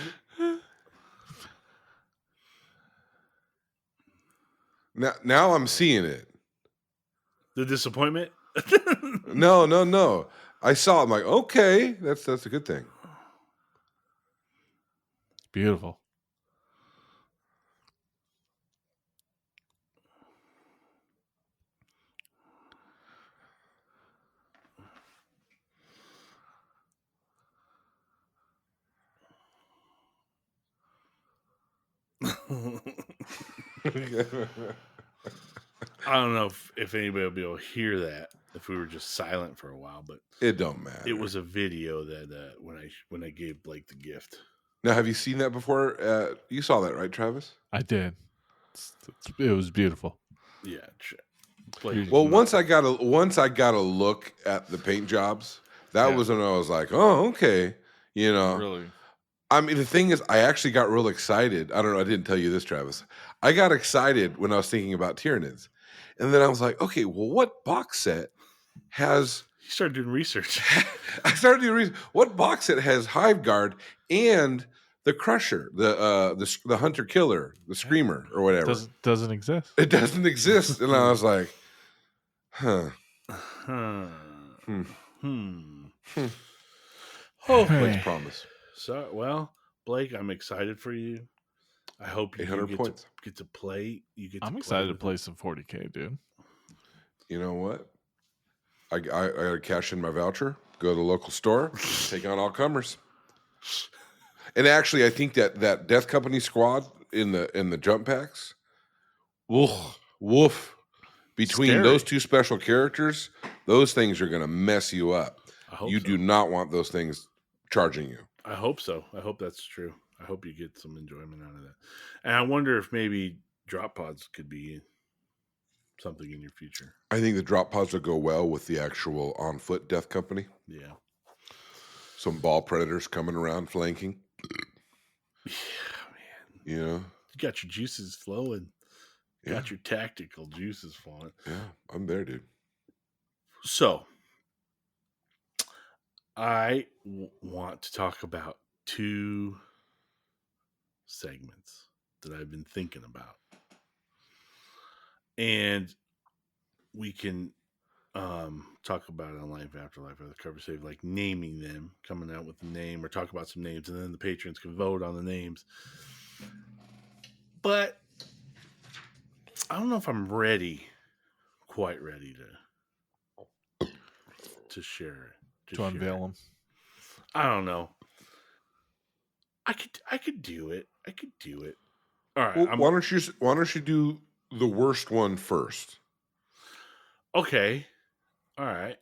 Now I'm seeing it. The disappointment? No. I saw it. I'm like, okay, that's a good thing. Beautiful. I don't know if anybody will be able to hear that if we were just silent for a while, but it don't matter. It was a video that when I gave Blake the gift. Now, have you seen that before? You saw that, right, Travis? I did. It was beautiful. Yeah. Well, once I got a look at the paint jobs, that was when I was like, oh, okay, Really. I mean, the thing is, I actually got real excited. I don't know. I didn't tell you this, Travis. I got excited when I was thinking about Tyranids. And then I was like, okay, well, what box set has You started doing research. I started doing research. What box set has Hive Guard and the Crusher, the Hunter Killer, the Screamer, or whatever? Doesn't exist. It doesn't exist. And I was like, huh. Hopefully. Promise. So, well, Blake, I'm excited for you. I hope you 800 points. Get to play. I'm excited to play some 40K, dude. You know what? I got to cash in my voucher, go to the local store, take on all comers. And actually, I think that Death Company squad in the jump packs, woof. Between Scary. those two special characters, those things are going to mess you up. You so. do not want those things charging you. I hope so. I hope that's true. I hope you get some enjoyment out of that. And I wonder if maybe drop pods could be something in your future. I think the drop pods will go well with the actual on foot Death Company. Yeah. Some ball predators coming around flanking. Yeah, man. You know? You got your juices flowing. Yeah. Got your tactical juices flowing. Yeah, I'm there, dude. So, I want to talk about two segments that I've been thinking about. And we can talk about it on Life Afterlife or the cover save, like naming them, coming out with a name or talk about some names, and then the patrons can vote on the names. But I don't know if I'm quite ready to share it. To unveil them. I don't know. I could do it. All right. Well, why don't you do the worst one first? Okay. All right.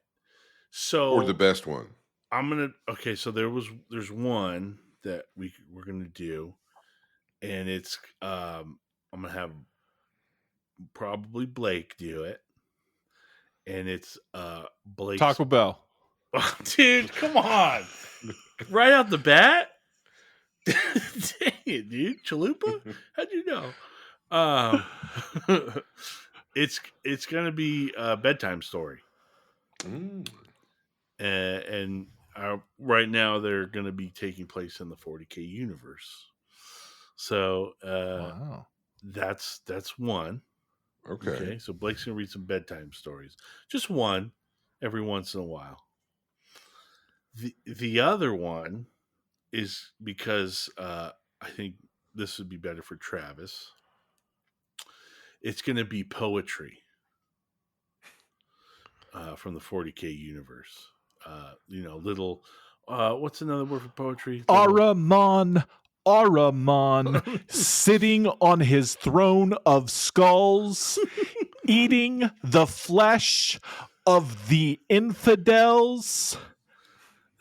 So Or the best one. So there's one that we're gonna do, and it's I'm gonna have probably Blake do it, and it's Blake Taco Bell. Oh, dude, come on! Right out the bat. Dang it, dude! Chalupa? How'd you know? It's gonna be a bedtime story. And right now they're going to be taking place in the 40K universe. So Wow. that's one. Okay. So Blake's going to read some bedtime stories. Just one every once in a while. The other one is because I think this would be better for Travis. It's going to be poetry from the 40K universe. Little what's another word for poetry? Ahriman, sitting on his throne of skulls, eating the flesh of the infidels,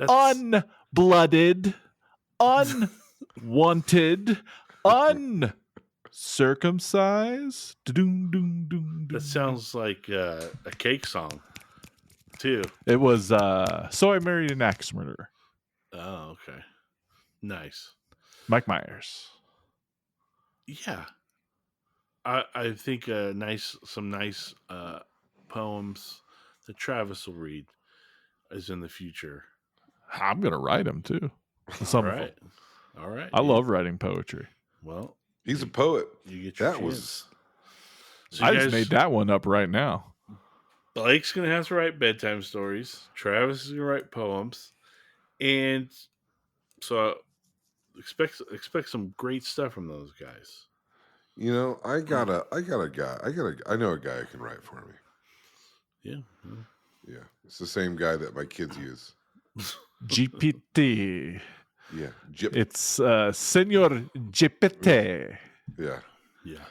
unblooded, unwanted, uncircumcised. That sounds like a cake song, too. It was So I Married an Axe Murderer. Oh, okay. Nice. Mike Myers. Yeah. I think some nice poems that Travis will read is in the future. I'm going to write them, too. Some All right. I love writing poetry. Well, he's a poet. You get your chance. So I just made that one up right now. Blake's going to have to write bedtime stories. Travis is going to write poems. And so expect some great stuff from those guys. You know, I know a guy who can write for me. Yeah. Yeah. It's the same guy that my kids use. GPT. Yeah. It's Senor GPT. Yeah. Yeah.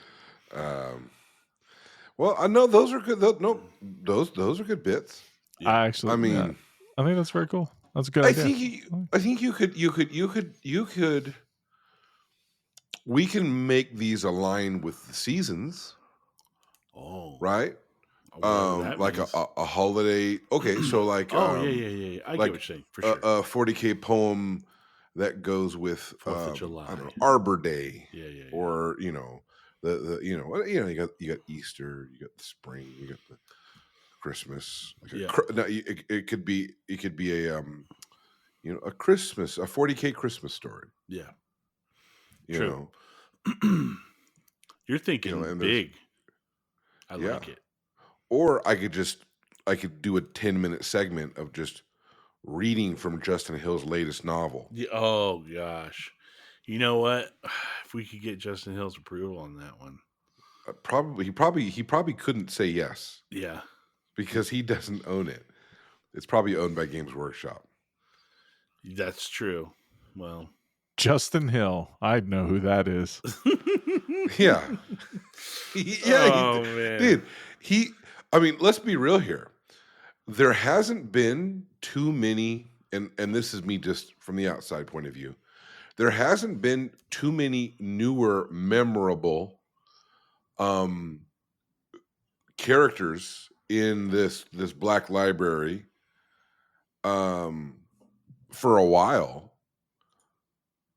Well, I know those are good. Those are good bits. Yeah. I think that's very cool. That's a good idea. I think you could. We can make these align with the seasons. Oh, right. Like a holiday. Okay, so like. Yeah. I get what you're saying for sure. A 40K poem that goes with 4th of July. I don't know, Arbor Day. Yeah. Or you got Easter, you got the spring, you got the Christmas. Like Yeah. it could be a a Christmas, a 40K Christmas story. Yeah. You True. know, You're thinking and big. I like it. Or I could do a 10-minute segment of just reading from Justin Hill's latest novel. Yeah, oh gosh. You know what? If we could get Justin Hill's approval on that one. He probably couldn't say yes. Yeah. Because he doesn't own it. It's probably owned by Games Workshop. That's true. Well, Justin Hill. I know who that is. Yeah. Man. Dude, I mean, let's be real here. There hasn't been too many, and this is me just from the outside point of view. There hasn't been too many newer, memorable characters in this Black Library for a while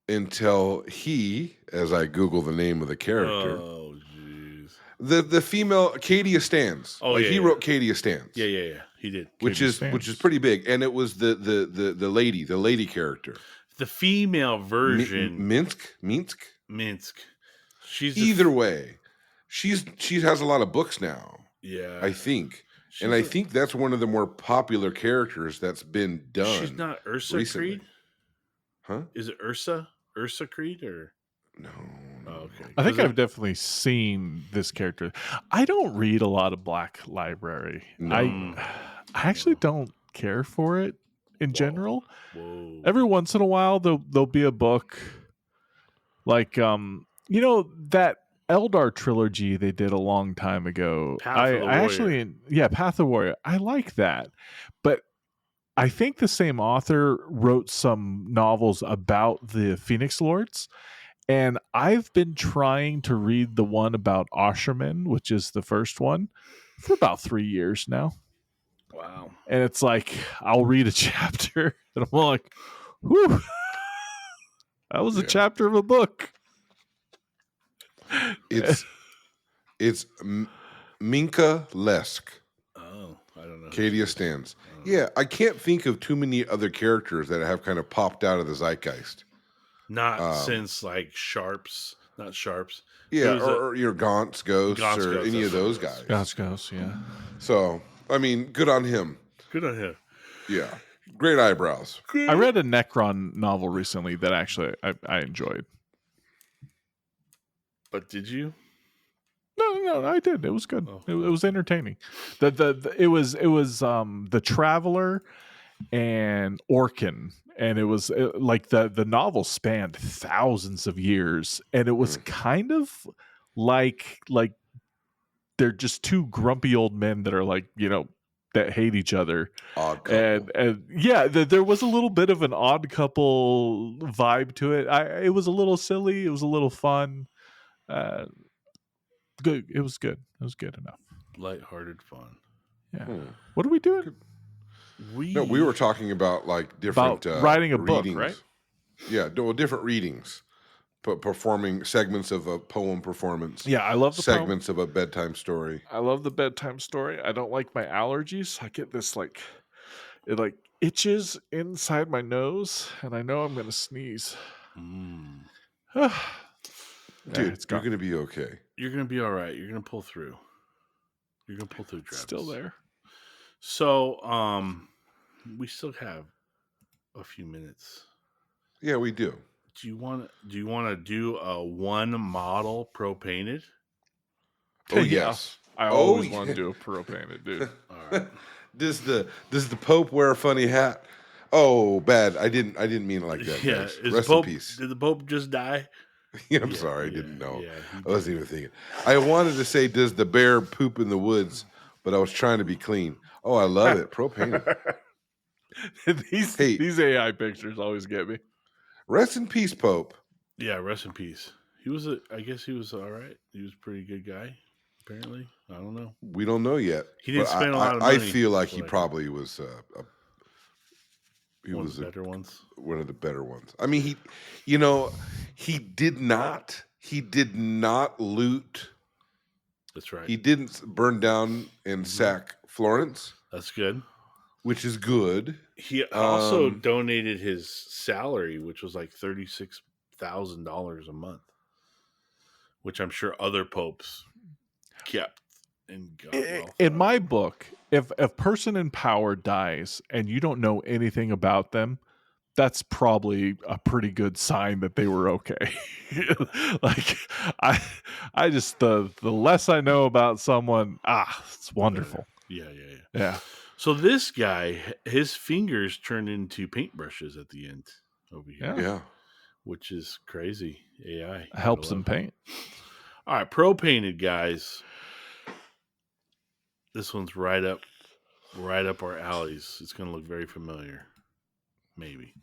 until he, as I Google the name of the character, oh jeez, the female Cadia Stands. Oh, he wrote Cadia Stands. Yeah, he did. Which is pretty big, and it was the lady character, the female version. Minsk. She's either way. She has a lot of books now. Yeah, I think. I think that's one of the more popular characters that's been done. She's not Ursa recently. Creed? Huh? Is it Ursa? Ursa Creed or no? Oh, okay. I think I've definitely seen this character. I don't read a lot of Black Library. No. I actually don't care for it in general. Whoa. Every once in a while there'll be a book like that Eldar trilogy they did a long time ago. Path of the Warrior. Path of Warrior. I like that. But I think the same author wrote some novels about the Phoenix Lords. And I've been trying to read the one about Osherman, which is the first one, for about 3 years now. Wow. And it's like, I'll read a chapter and I'm like, whew, that was a chapter of a book. It's Minka Lesk. Oh, I don't know. Cadia Stands. Yeah, I can't think of too many other characters that have kind of popped out of the zeitgeist. Not since like Sharps, not Sharps. Yeah, or your Gaunt's Ghosts or any of those guys. Gaunt's Ghosts, yeah. So, I mean, good on him. Good on him. Yeah. Great eyebrows. I read a Necron novel recently that actually I enjoyed. But did you? No, I did. It was good. Oh. It was entertaining. It was The Traveler and Orkin, and it was like the novel spanned thousands of years, and it was kind of like they're just two grumpy old men that are like, that hate each other. Odd couple. And yeah, there was a little bit of an odd couple vibe to it. It was a little silly. It was a little fun. Good. It was good. It was good enough. Lighthearted fun. Yeah. What are we doing? We were talking about like different writing a readings. book, right? Yeah, different readings, performing segments of a poem performance. Yeah, I love the segments of a bedtime story. I love the bedtime story. I don't like my allergies. I get this it itches inside my nose, and I know I'm going to sneeze. Dude, you're going to be okay. You're going to be all right. You're going to pull through. You're going to pull through, Travis. Still there. So, we still have a few minutes. Yeah, we do. Do you want to do a one model pro painted? Oh yes, I always want to do a pro painted, dude. All right. Does the Pope wear a funny hat? Oh, bad. I didn't mean it like that. Yeah, rest in peace. Did the Pope just die? I'm sorry, I didn't know. I wasn't even thinking. I wanted to say, does the bear poop in the woods? But I was trying to be clean. Oh, I love it. Pro painted. These AI pictures always get me. Rest in peace, Pope. Yeah, rest in peace. I guess he was all right. He was a pretty good guy, apparently. I don't know. We don't know yet. He didn't spend a lot of money. I feel like he probably was one of the better ones. One of the better ones. I mean, he did not loot. That's right. He didn't burn down and sack Florence, That's good. which is good. He also donated his salary, which was like $36,000 a month, which I'm sure other popes kept and got wealth In out my of. book, if a person in power dies and you don't know anything about them, that's probably a pretty good sign that they were okay. Like I just the less I know about someone, it's wonderful. Yeah. So this guy, his fingers turned into paintbrushes at the end over here. Yeah. Which is crazy. AI Helps them paint. All right, pro painted guys. This one's right up our alleys. It's going to look very familiar. Maybe.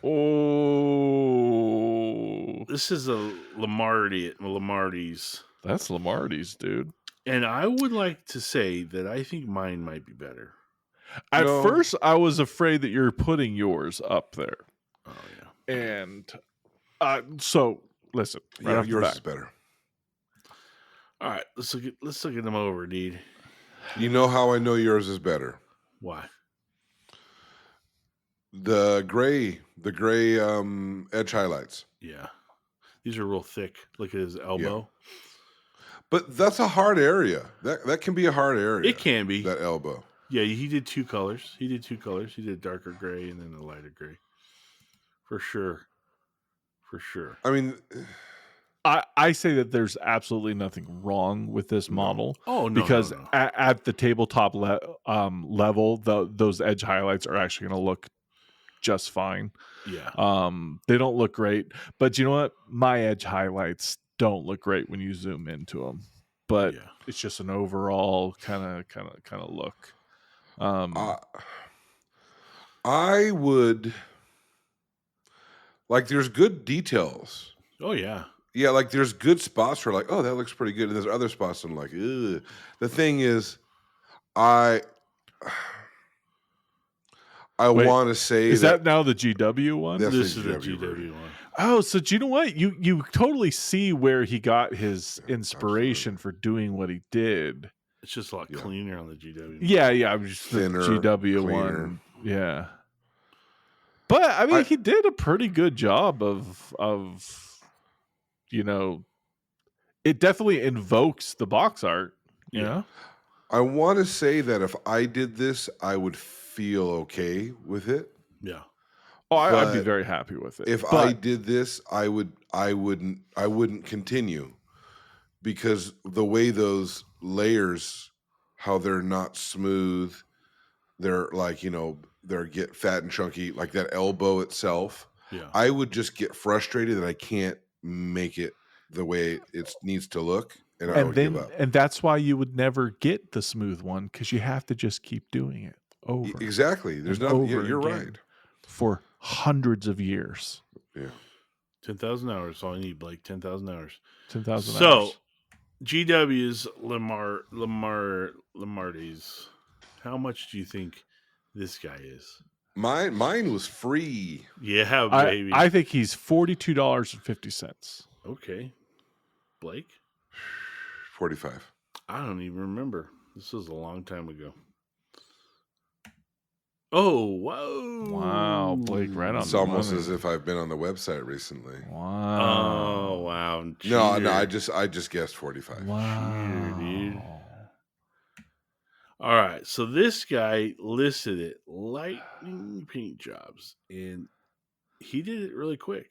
Oh, this is a Lamarty's. That's Lamarty's, dude. And I would like to say that I think mine might be better. At first, I was afraid that you're putting yours up there. Oh yeah. And so listen, right yours is better. All right, let's look at them over, dude. You know how I know yours is better? Why? The gray edge highlights. Yeah. These are real thick. Look at his elbow. Yeah. But that's a hard area. That can be a hard area. It can be. That elbow. Yeah, he did two colors. He did a darker gray and then a lighter gray. For sure. I mean, I say that there's absolutely nothing wrong with this model. Oh, no. Because no. At the tabletop level, those edge highlights are actually going to look just fine. Yeah. They don't look great, but you know what? My edge highlights don't look great when you zoom into them. But it's just an overall kind of look. I would like. There's good details. Oh yeah. Yeah, like there's good spots where like, oh, that looks pretty good, and there's other spots I'm like, ugh. The thing is, I want to say is that now the GW one? This is the GW one. Oh, so do you know what? You totally see where he got his inspiration for doing what he did. It's just a lot cleaner on the GW. Yeah, I'm just thinner, the GW cleaner. one. Yeah. But I mean, he did a pretty good job of it definitely invokes the box art. You know? I want to say that if I did this, I would feel okay with it. Yeah. Oh, I'd be very happy with it. If I did this, I wouldn't continue, because the way those layers, how they're not smooth, they're like, they're get fat and chunky, like that elbow itself. Yeah. I would just get frustrated that I can't make it the way it needs to look, and I would give up. And that's why you would never get the smooth one, because you have to just keep doing it over. Exactly. There's not. You're right. For hundreds of years. Yeah. 10,000 hours. All I need, Blake. 10,000 hours. 10,000 hours. So, GW's Lamarty's. How much do you think this guy is? Mine was free. Yeah, baby. I think he's $42.50. Okay. Blake? 45. I don't even remember. This was a long time ago. Oh, whoa. Wow, Blake, right on. It's almost as if I've been on the website recently. Wow. Oh, wow. No, I just guessed 45. Wow. Cheater, dude. All right, so this guy listed it lightning paint jobs, and he did it really quick.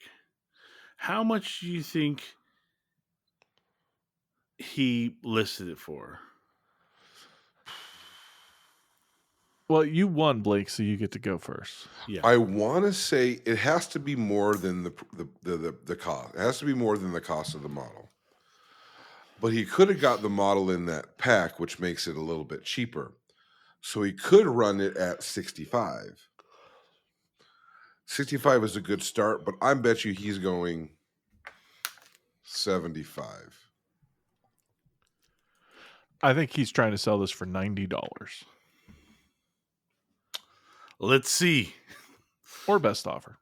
How much do you think he listed it for? Well, you won, Blake, so you get to go first. Yeah, I want to say it has to be more than the cost. It has to be more than the cost of the model. But he could have got the model in that pack, which makes it a little bit cheaper. So he could run it at 65. 65 is a good start, but I bet you he's going 75. I think he's trying to sell this for $90. Let's see. Or best offer.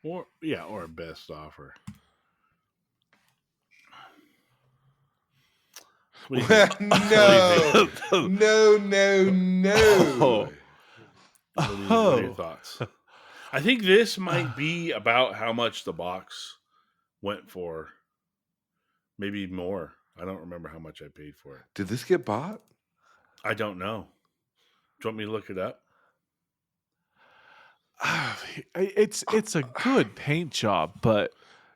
Or best offer. What do you think? No, What no, no, no. are your thoughts? I think this might be about how much the box went for. Maybe more. I don't remember how much I paid for it. Did this get bought? I don't know. Do you want me to look it up? It's a good paint job, but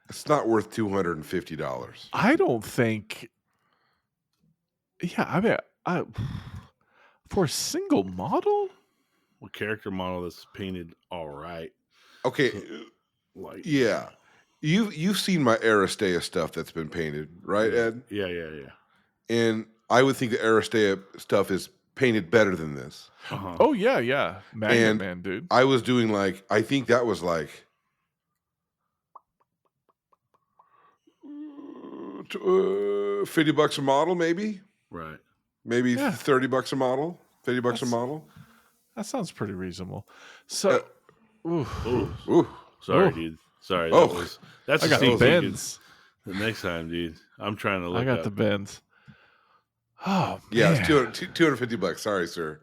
It's not worth $250. I don't think. Yeah, I mean, for a single model. Well, character model that's painted all right. Okay, Like yeah. You've seen my Aristea stuff that's been painted, right, Ed? Yeah. And I would think the Aristea stuff is painted better than this. Uh-huh. Oh yeah, Magnet And Man, dude. I was doing I think that was $50 a model, maybe. Right. Maybe Yeah. $30 a model. $50 a model. That sounds pretty reasonable. So, Ooh. Sorry, dude. Sorry. That's I a got the sneak peek. bends. The next time, dude. I'm trying to look I got up. the bends. Oh Yeah, man. it's $250. Sorry, sir.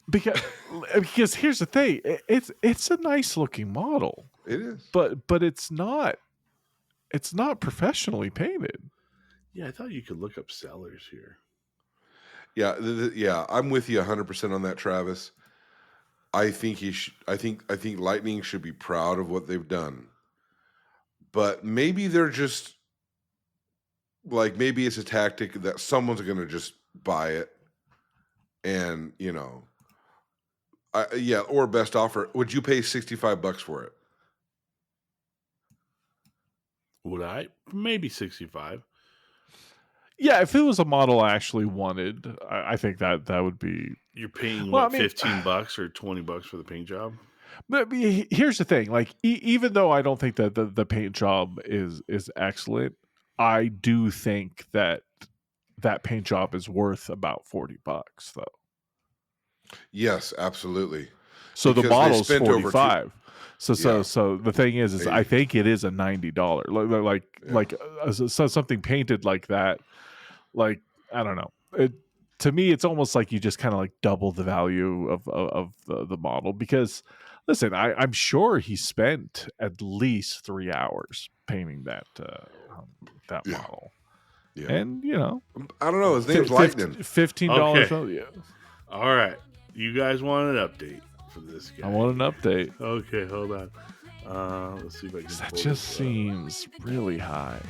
Because here's the thing, it's a nice looking model, It is. but it's not professionally painted. Yeah, I thought you could look up sellers here. Yeah, yeah, I'm with you 100% on that, Travis. I think I think Lightning should be proud of what they've done. But maybe they're just maybe it's a tactic that someone's going to just buy it and, or best offer. Would you pay $65 for it? Would I? Maybe 65. Yeah, if it was a model I actually wanted, I think that would be. You're paying Well, I mean, $15 or $20 for the paint job? But here's the thing: even though I don't think that the paint job is excellent, I do think that paint job is worth about $40, though. Yes, absolutely. So Because the they model's spent over $45. So the thing is I think it is a $90 so something painted like that. Like, I don't know. To me, it's almost like you just kind of double the value of the model, because listen, I'm sure he spent at least 3 hours painting that model. Yeah. And I don't know. His name's Lightning. $15. Okay. All right. You guys want an update for this guy? I want an update. Okay, hold on. Let's see if I can. That just seems really high.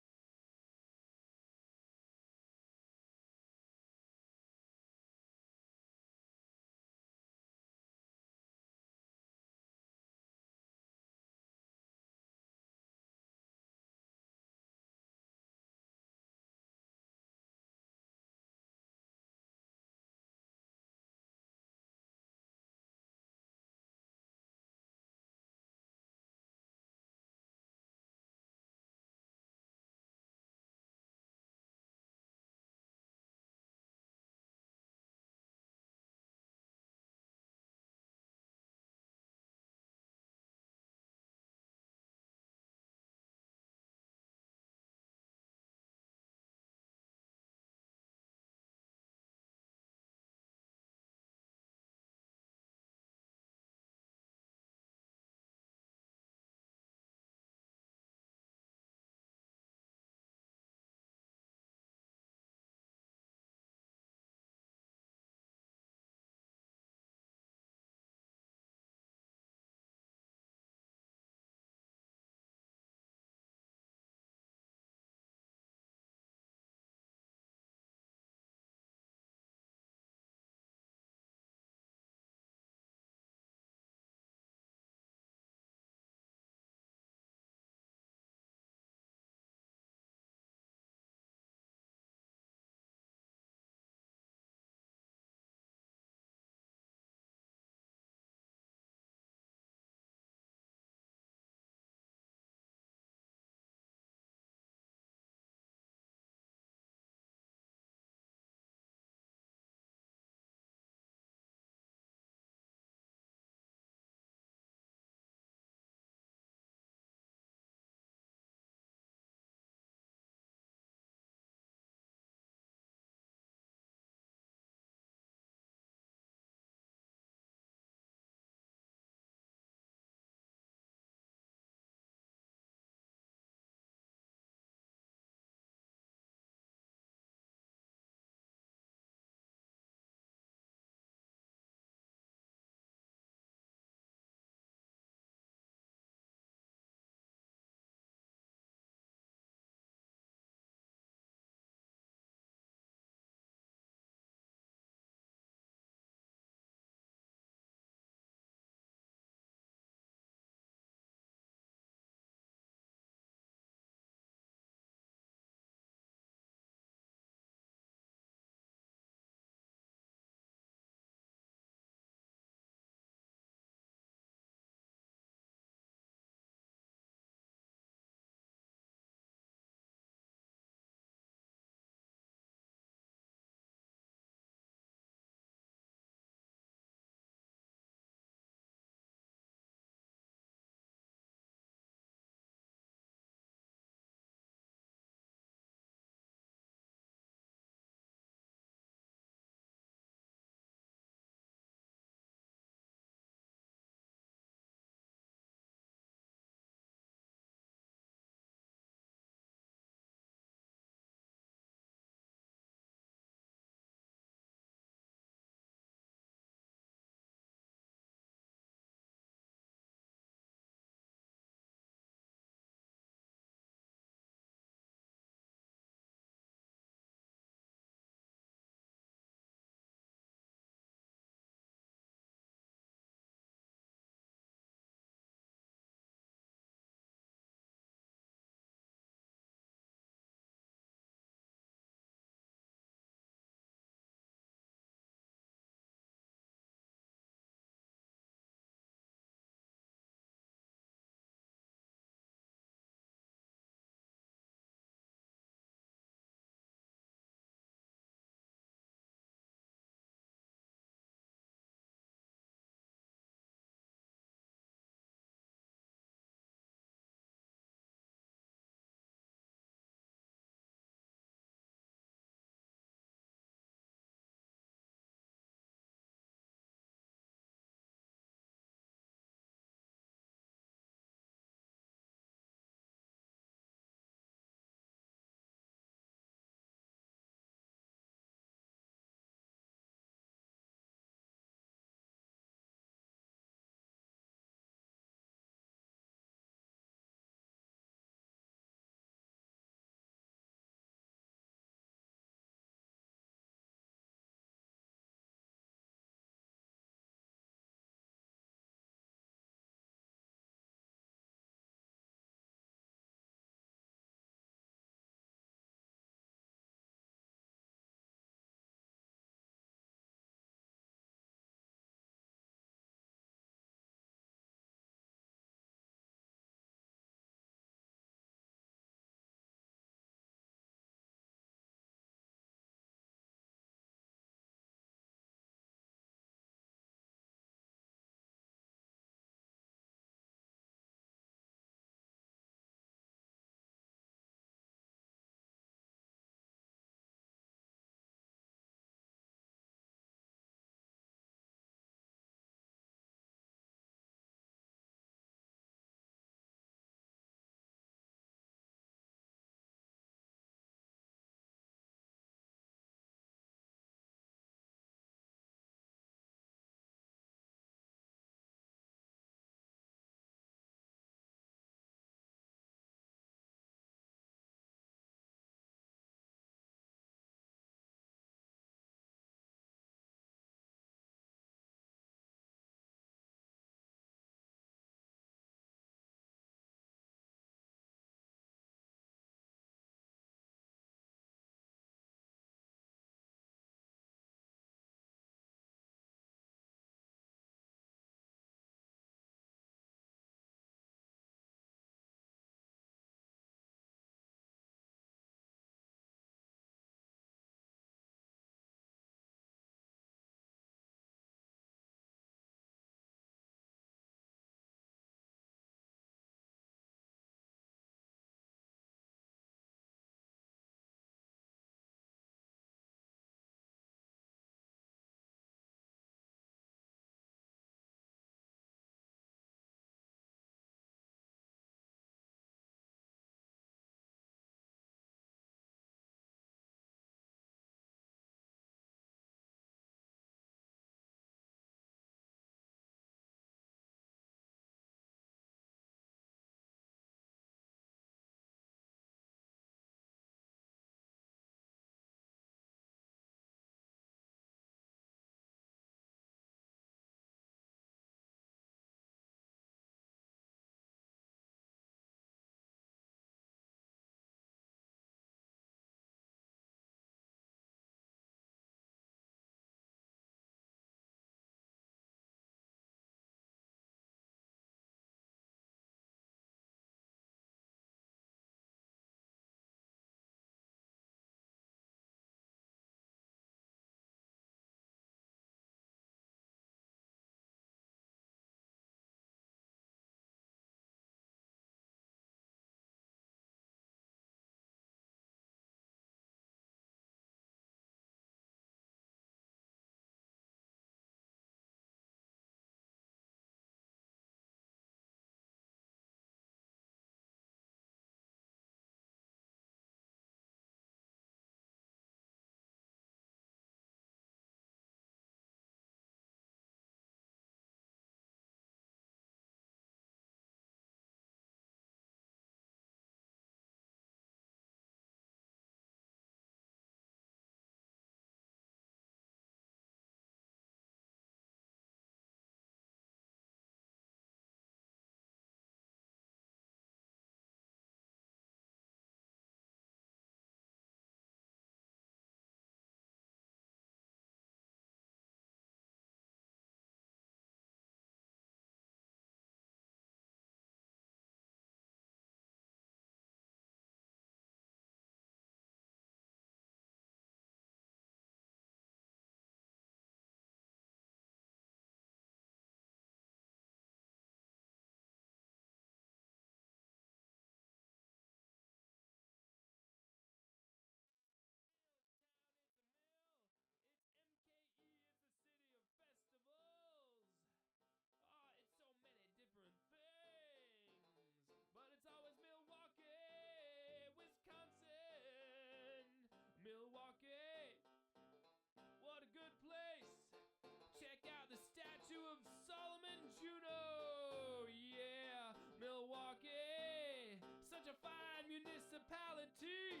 municipality.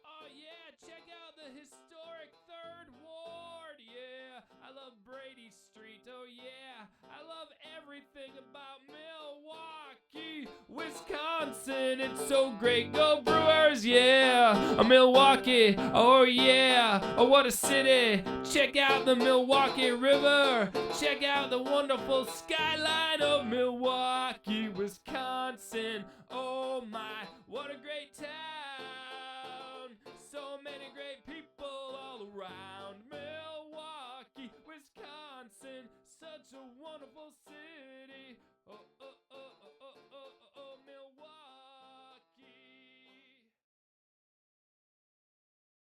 Oh yeah, check out the historic Third Ward. Yeah, I love Brady Street. Oh yeah, I love everything about Milwaukee, Wisconsin. It's so great. Go Brewers, yeah. Milwaukee, oh yeah. Oh, what a city. Check out the Milwaukee River. Check out the wonderful skyline of Milwaukee, Wisconsin. Oh my, what a great town. So many great people all around Milwaukee, Wisconsin. Such a wonderful city. Oh.